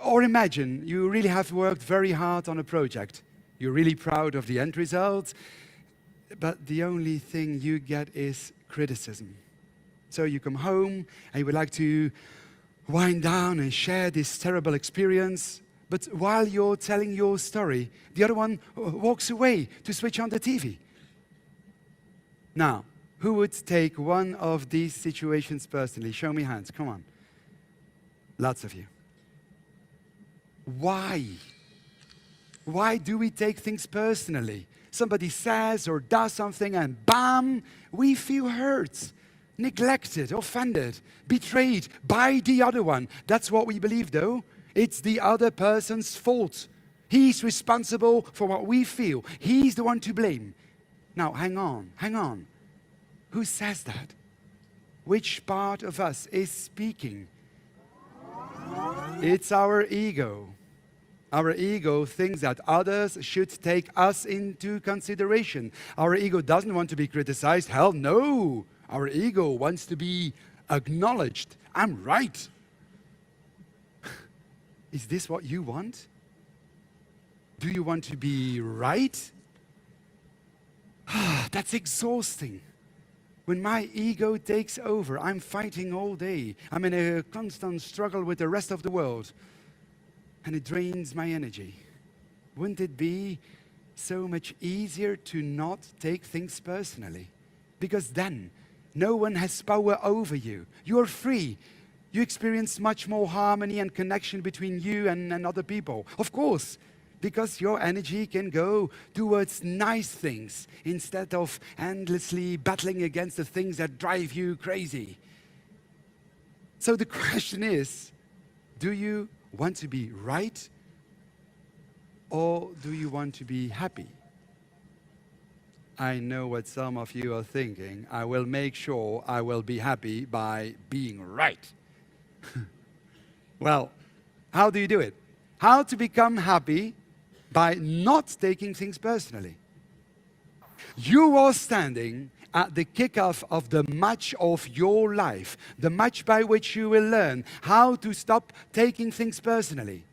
Or imagine you really have worked very hard on a project. You're really proud of the end result, but the only thing you get is criticism. So you come home and you would like to wind down and share this terrible experience, but while you're telling your story, the other one walks away to switch on the TV. Now, who would take one of these situations personally? Show me hands, come on. Lots of you. Why? Why do we take things personally? Somebody says or does something and bam, we feel hurt, neglected, offended, betrayed by the other one. That's what we believe though. It's the other person's fault. He's responsible for what we feel. He's the one to blame. Now, hang on. Who says that? Which part of us is speaking? It's our ego. Our ego thinks that others should take us into consideration. Our ego doesn't want to be criticized. Hell no. Our ego wants to be acknowledged. I'm right. Is this what you want? Do you want to be right? That's exhausting. When my ego takes over, I'm fighting all day. I'm in a constant struggle with the rest of the world. And it drains my energy. Wouldn't it be so much easier to not take things personally? Because then, no one has power over you. You're free. You experience much more harmony and connection between you and other people. Of course, because your energy can go towards nice things instead of endlessly battling against the things that drive you crazy. So the question is, do you want to be right, or do you want to be happy? I know what some of you are thinking. I will make sure I will be happy by being right. Well, how do you do it? How to become happy by not taking things personally? You are standing at the kickoff of the match of your life, the match by which you will learn how to stop taking things personally.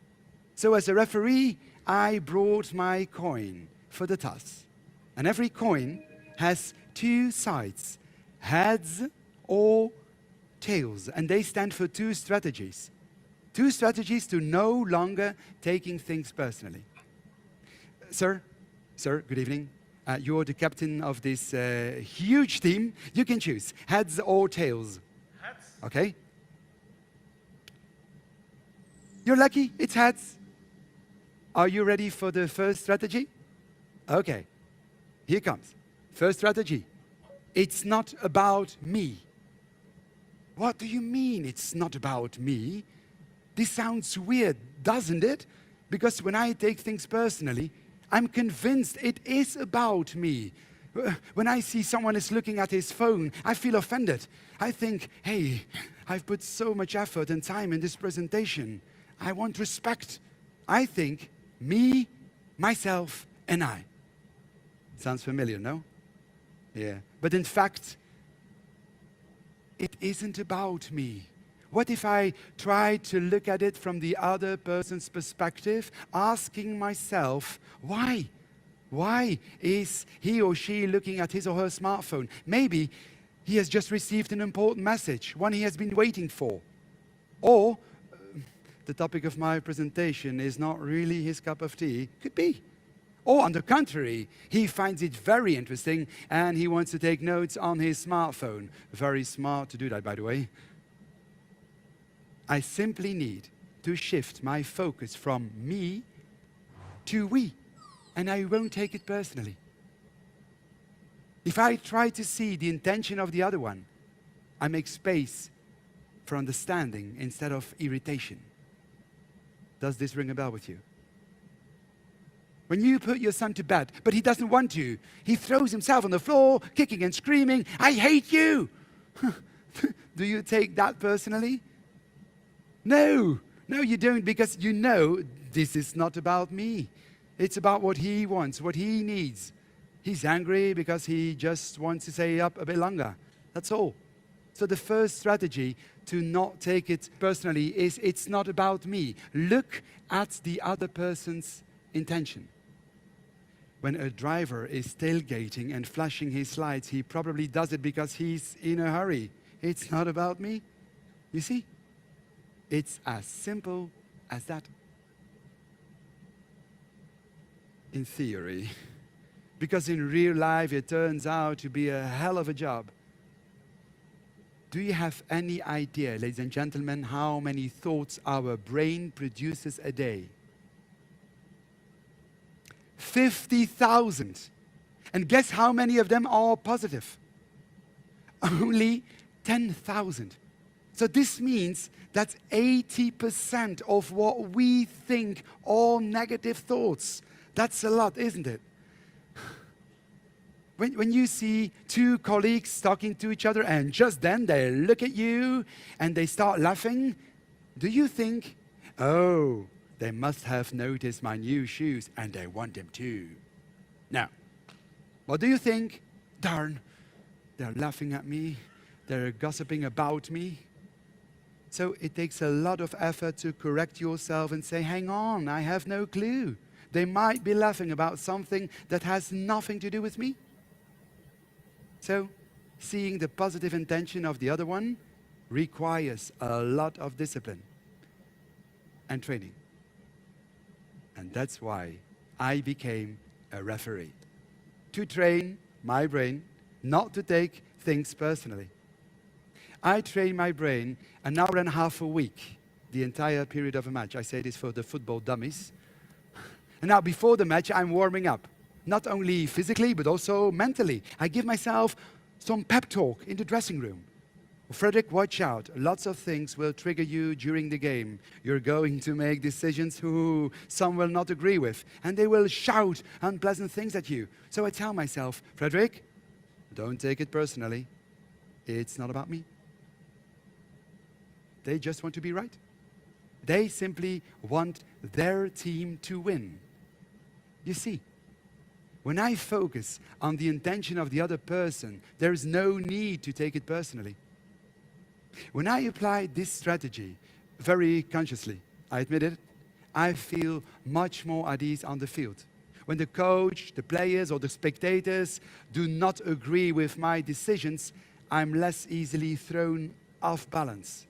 So as a referee, I brought my coin for the toss. And every coin has two sides, heads or tails, and they stand for two strategies. Two strategies to no longer taking things personally. Sir, good evening. You're the captain of this huge team. You can choose heads or tails. Heads. Okay. You're lucky, it's heads. Are you ready for the first strategy? Okay, here comes. First strategy. It's not about me. What do you mean it's not about me? This sounds weird, doesn't it? Because when I take things personally, I'm convinced it is about me. When I see someone is looking at his phone, I feel offended. I think, hey, I've put so much effort and time in this presentation. I want respect. I think me, myself, and I. Sounds familiar, no? Yeah. But in fact, it isn't about me. What if I try to look at it from the other person's perspective, asking myself, why? Why is he or she looking at his or her smartphone? Maybe he has just received an important message, one he has been waiting for. Or the topic of my presentation is not really his cup of tea. Could be. Or on the contrary, he finds it very interesting and he wants to take notes on his smartphone. Very smart to do that, by the way. I simply need to shift my focus from me to we, and I won't take it personally. If I try to see the intention of the other one, I make space for understanding instead of irritation. Does this ring a bell with you? When you put your son to bed, but he doesn't want to, he throws himself on the floor, kicking and screaming, "I hate you!" Do you take that personally? No, you don't, because you know this is not about me. It's about what he wants, what he needs. He's angry because he just wants to stay up a bit longer. That's all. So the first strategy to not take it personally is it's not about me. Look at the other person's intention. When a driver is tailgating and flashing his lights, he probably does it because he's in a hurry. It's not about me. You see? It's as simple as that. In theory. Because in real life it turns out to be a hell of a job. Do you have any idea, ladies and gentlemen, how many thoughts our brain produces a day? 50,000. And guess how many of them are positive? Only 10,000. So this means that 80% of what we think are negative thoughts. That's a lot, isn't it? When you see two colleagues talking to each other and just then they look at you and they start laughing, do you think, oh, they must have noticed my new shoes and they want them too? No. What do you think? Darn, they're laughing at me, they're gossiping about me. So it takes a lot of effort to correct yourself and say, hang on, I have no clue. They might be laughing about something that has nothing to do with me. So, seeing the positive intention of the other one requires a lot of discipline and training. And that's why I became a referee. To train my brain not to take things personally. I train my brain an hour and a half a week, the entire period of a match. I say this for the football dummies. And now before the match, I'm warming up. Not only physically, but also mentally. I give myself some pep talk in the dressing room. Frederick, watch out. Lots of things will trigger you during the game. You're going to make decisions who some will not agree with. And they will shout unpleasant things at you. So I tell myself, Frederick, don't take it personally. It's not about me. They just want to be right. They simply want their team to win. You see, when I focus on the intention of the other person, there is no need to take it personally. When I apply this strategy very consciously, I admit it, I feel much more at ease on the field. When the coach, the players, or the spectators do not agree with my decisions, I'm less easily thrown off balance.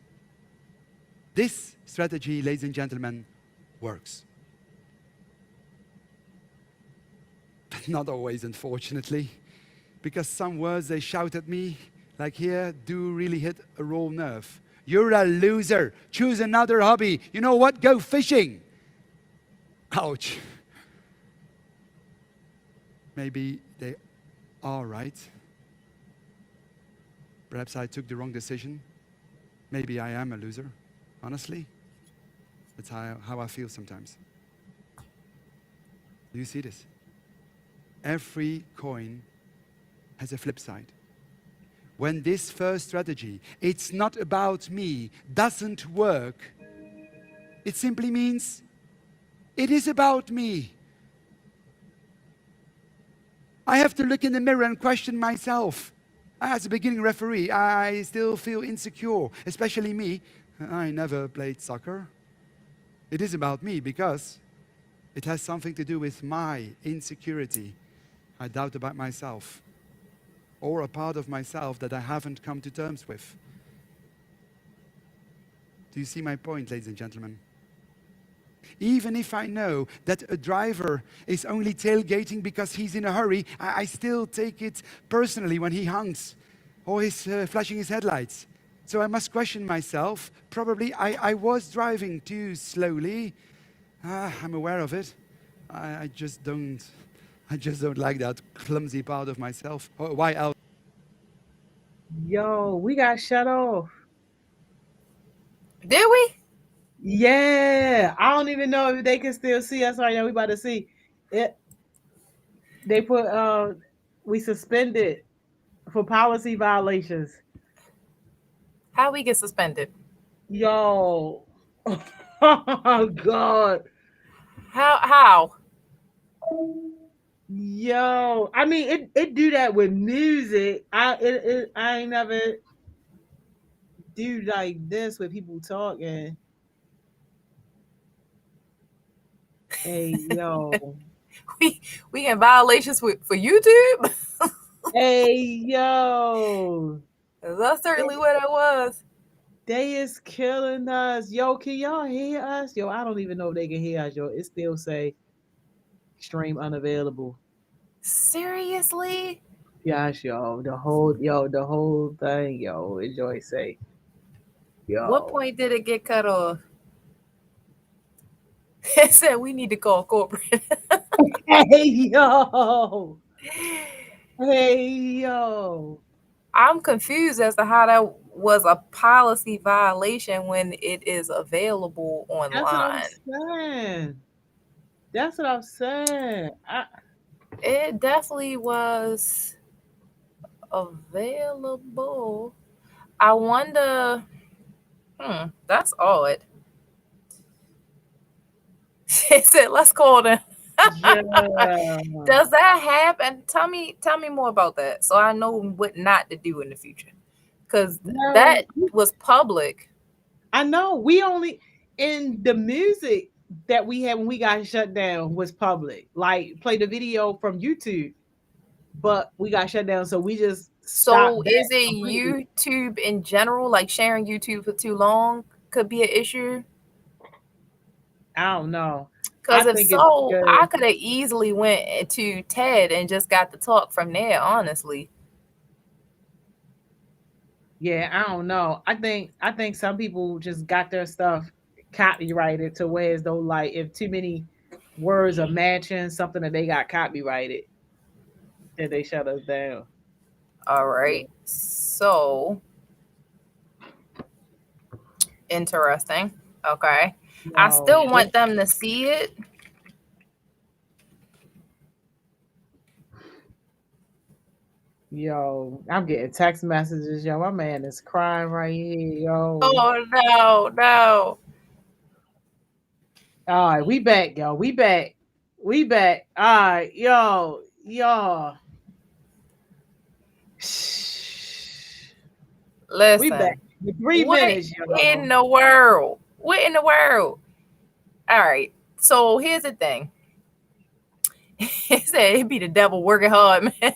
This strategy, ladies and gentlemen, works. But not always, unfortunately, because some words they shout at me, like here, do really hit a raw nerve. You're a loser. Choose another hobby. You know what? Go fishing. Ouch. Maybe they are right. Perhaps I took the wrong decision. Maybe I am a loser. Honestly, that's how I feel sometimes. Do you see this? Every coin has a flip side. When this first strategy, it's not about me, doesn't work, it simply means it is about me. I have to look in the mirror and question myself. As a beginning referee, I still feel insecure, especially me. I never played soccer. It is about me because it has something to do with my insecurity. I doubt about myself, or a part of myself that I haven't come to terms with. Do you see my point, ladies and gentlemen? Even if I know that a driver is only tailgating because he's in a hurry, I still take it personally when he honks or he's flashing his headlights. So I must question myself. Probably I was driving too slowly. I'm aware of it. I just don't like that clumsy part of myself. Why else? Yo, we got shut off. Did we? Yeah, I don't even know if they can still see us right now. We about to see it. They put we suspended for policy violations. How we get suspended? Yo, oh God. How? Yo, I mean it do that with music. I ain't never. do like this with people talking. Hey yo. We in violations for YouTube. Hey yo. That's certainly what it was. They is killing us. Yo, can y'all hear us? Yo, I don't even know if they can hear us, yo. It still say stream unavailable. Seriously? Gosh, yo. The whole thing, yo. Enjoy say. Yo. What point did it get cut off? It said we need to call corporate. Hey yo. Hey yo. I'm confused as to how that was a policy violation when it is available That's what I'm online. saying. That's what I'm saying. It definitely was available. I wonder. That's odd. It said, "Let's call them." Yeah. Does that happen? Tell me more about that, so I know what not to do in the future. Because No. that was public. I know. We only in the music that we had when we got shut down was public. Like play the video from YouTube, but we got shut down, so we just So stopped. is it YouTube in general? Like sharing YouTube for too long could be an issue? I don't know. Because I if think so, it's I could have easily went to TED and just got the talk from there, honestly. Yeah, I don't know. I think some people just got their stuff copyrighted to where as though like if too many words are matching something that they got copyrighted, then they shut us down. All right. So interesting. Okay. I still want them to see it. Yo, I'm getting text messages. Yo, my man is crying right here. Yo. Oh no. All right, we back, yo. We back. All right, yo. Listen. We back. 3 minutes, yo. What in the world? All right. So here's the thing. He said it'd be the devil working hard, man.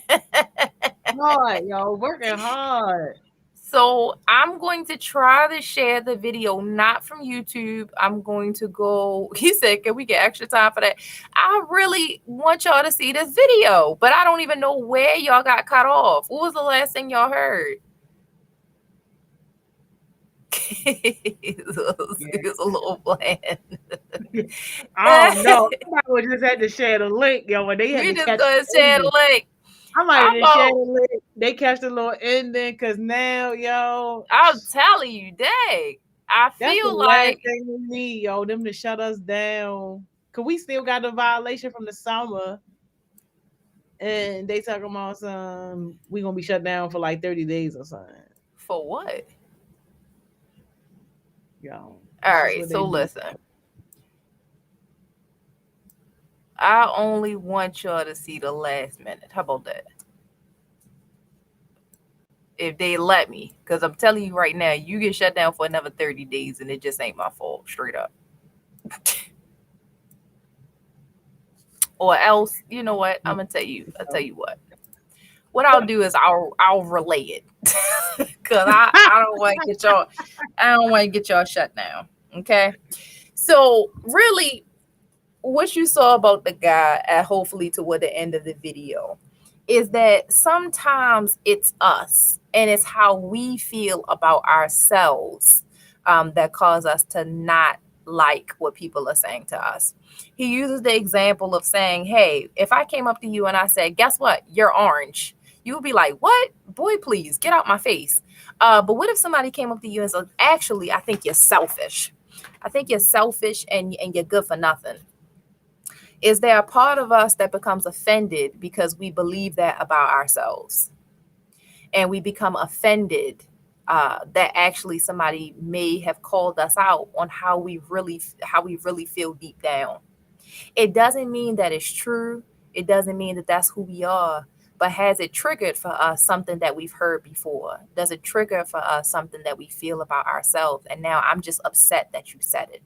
Hard, yo, working hard. So I'm going to try to share the video, not from YouTube. I'm going to go. He said, can we get extra time for that? I really want y'all to see this video, but I don't even know where y'all got cut off. What was the last thing y'all heard? It's a little bland. I don't know. Somebody just had to share the link, yo. When they had We to just gonna share the link. I might have share the link. They catch the little ending because now, yo. I'm telling you, dang. I feel like last thing we need, yo, them to shut us down. Cause we still got the violation from the summer. And they talking about some we gonna be shut down for like 30 days or something. For what? Yo. All right, so listen. I only want y'all to see the last minute. How about that? If they let me, because I'm telling you right now, you get shut down for another 30 days and it just ain't my fault, straight up. Or else, you know what? I'm gonna tell you. I'll tell you what. What I'll do is I'll relay it. Cause I don't want to get y'all. I don't want to get y'all shut down. Okay. So really, what you saw about the guy, hopefully toward the end of the video, is that sometimes it's us and it's how we feel about ourselves that cause us to not like what people are saying to us. He uses the example of saying, hey, if I came up to you and I said, guess what? You're orange. You would be like, what? Boy, please get out my face. But what if somebody came up to you and said, actually, I think you're selfish. I think you're selfish and you're good for nothing. Is there a part of us that becomes offended because we believe that about ourselves? And we become offended that actually somebody may have called us out on how we really feel deep down. It doesn't mean that it's true. It doesn't mean that that's who we are. but has it triggered for us something that we've heard before? Does it trigger for us something that we feel about ourselves? And now I'm just upset that you said it,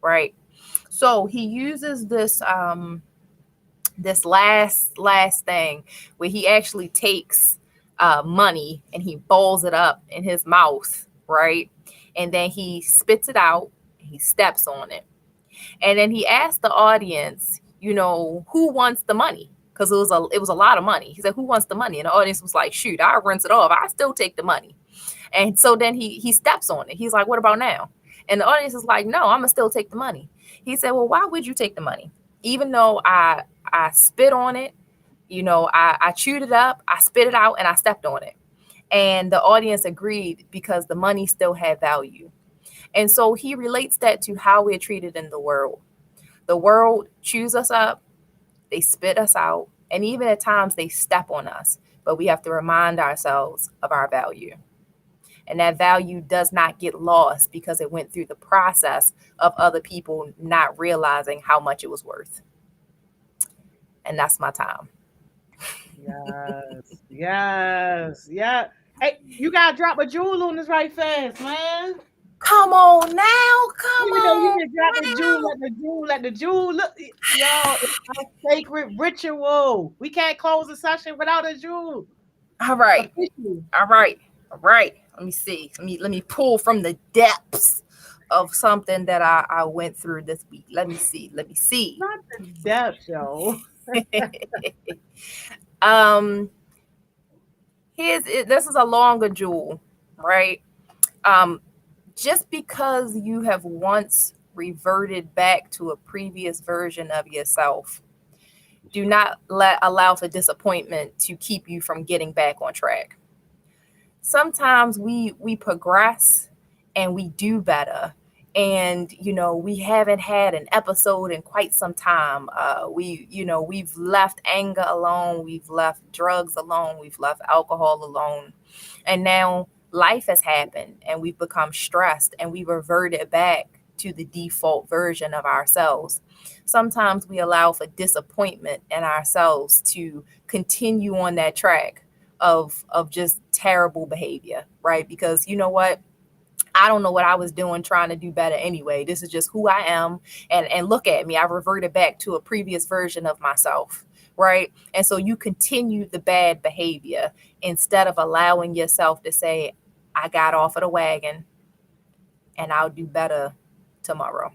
right? So he uses this this last thing where he actually takes money and he balls it up in his mouth, right? And then he spits it out, he steps on it. And then he asked the audience, who wants the money? Because it was a lot of money. He said, who wants the money? And the audience was like, shoot, I'll rinse it off. I still take the money. And so then he steps on it. He's like, what about now? And the audience is like, no, I'm gonna still take the money. He said, well, why would you take the money? Even though I spit on it, I chewed it up, I spit it out, and I stepped on it. And the audience agreed because the money still had value. And so he relates that to how we're treated in the world. The world chews us up, they spit us out, and even at times they step on us. But we have to remind ourselves of our value. And that value does not get lost because it went through the process of other people not realizing how much it was worth. And that's my time. Yes. Hey, you gotta drop a jewel on this right fast, man. Come on now, come on. You can drop the jewel, let the jewel look. Y'all, it's a sacred ritual. We can't close the session without a jewel. All right. Let me see. Let me pull from the depths of something that I went through this week. Let me see. Not the depths, yo. This is a longer jewel, right? Just because you have once reverted back to a previous version of yourself, do not allow for disappointment to keep you from getting back on track. Sometimes we progress and we do better. And, we haven't had an episode in quite some time. We've left anger alone. We've left drugs alone. We've left alcohol alone. And now life has happened and we've become stressed and we reverted back to the default version of ourselves. Sometimes we allow for disappointment in ourselves to continue on that track of just terrible behavior, right? Because you know what? I don't know what I was doing trying to do better anyway. This is just who I am. And look at me. I reverted back to a previous version of myself, right? And so you continue the bad behavior instead of allowing yourself to say, I got off of the wagon and I'll do better tomorrow.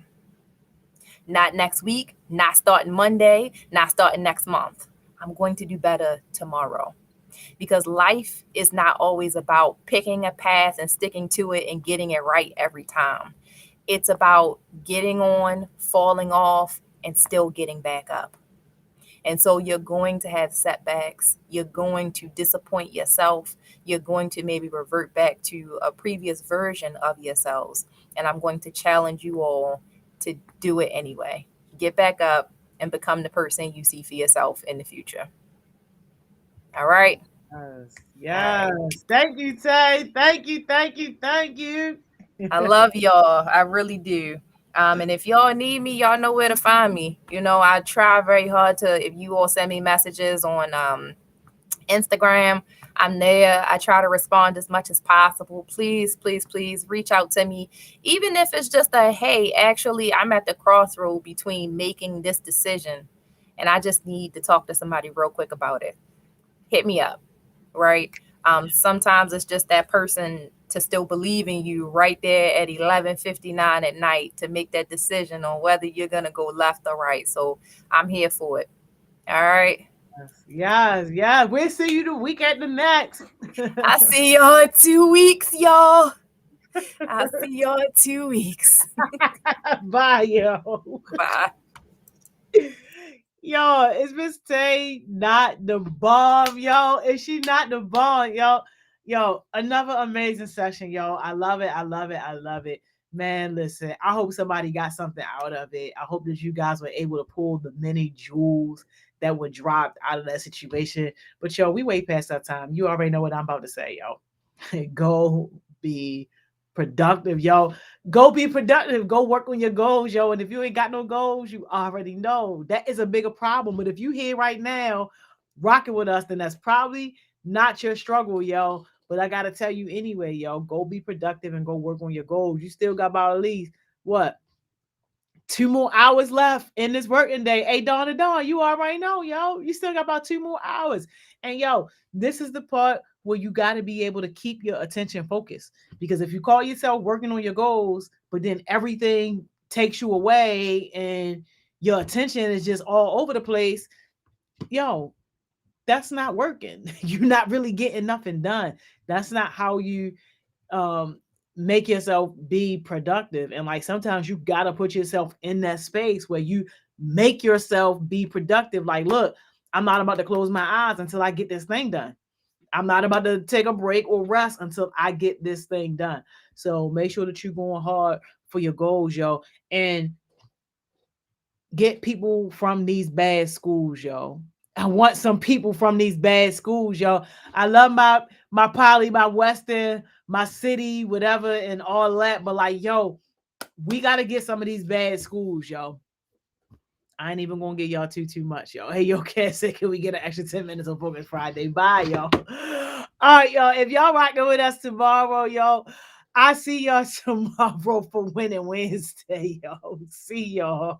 Not next week, not starting Monday, not starting next month. I'm going to do better tomorrow. Because life is not always about picking a path and sticking to it and getting it right every time. It's about getting on, falling off, and still getting back up. And so you're going to have setbacks. You're going to disappoint yourself. You're going to maybe revert back to a previous version of yourselves. And I'm going to challenge you all to do it anyway. Get back up and become the person you see for yourself in the future. All right. Yes. Thank you, Tay. Thank you. I love y'all. I really do. And if y'all need me, y'all know where to find me. I try very hard to, if you all send me messages on Instagram, I'm there. I try to respond as much as possible. Please reach out to me. Even if it's just a, hey, actually, I'm at the crossroad between making this decision and I just need to talk to somebody real quick about it. Hit me up, right? Sometimes it's just that person to still believe in you right there at 11:59 at night to make that decision on whether you're going to go left or right. So I'm here for it. All right. Yes. We'll see you the week at the next. I see y'all in 2 weeks, y'all. I'll see y'all in 2 weeks. Bye, yo. Bye. Yo, is Miss Tay not the bomb, yo? Is she not the bomb, yo? Yo, another amazing session, yo. I love it. Man, listen, I hope somebody got something out of it. I hope that you guys were able to pull the many jewels that were dropped out of that situation. But, yo, we way past our time. You already know what I'm about to say, yo. Go be productive, yo. Go be productive. Go work on your goals, yo. And if you ain't got no goals, you already know that is a bigger problem. But if you here right now, rocking with us, then that's probably not your struggle, yo. But I gotta tell you anyway, yo, go be productive and go work on your goals. You still got about at least what 2 more hours left in this working day. Hey, Dawn, you already know, yo. You still got about 2 more hours. And yo, this is the part where you got to be able to keep your attention focused. Because if you call yourself working on your goals, but then everything takes you away and your attention is just all over the place, yo, that's not working. You're not really getting nothing done. That's not how you make yourself be productive. And like sometimes you gotta put yourself in that space where you make yourself be productive. Like, look, I'm not about to close my eyes until I get this thing done. I'm not about to take a break or rest until I get this thing done. So make sure that you're going hard for your goals, yo, and get people from these bad schools, yo. I want some people from these bad schools, yo. I love my poly, my Western, my city, whatever, and all that. But like, yo, we gotta get some of these bad schools, yo. I ain't even gonna get y'all too much, yo. Hey, yo, Cassie, can we get an extra 10 minutes on Focus Friday? Bye, yo. All right, y'all. If y'all rocking with us tomorrow, yo, I see y'all tomorrow for Winning Wednesday, yo. See y'all.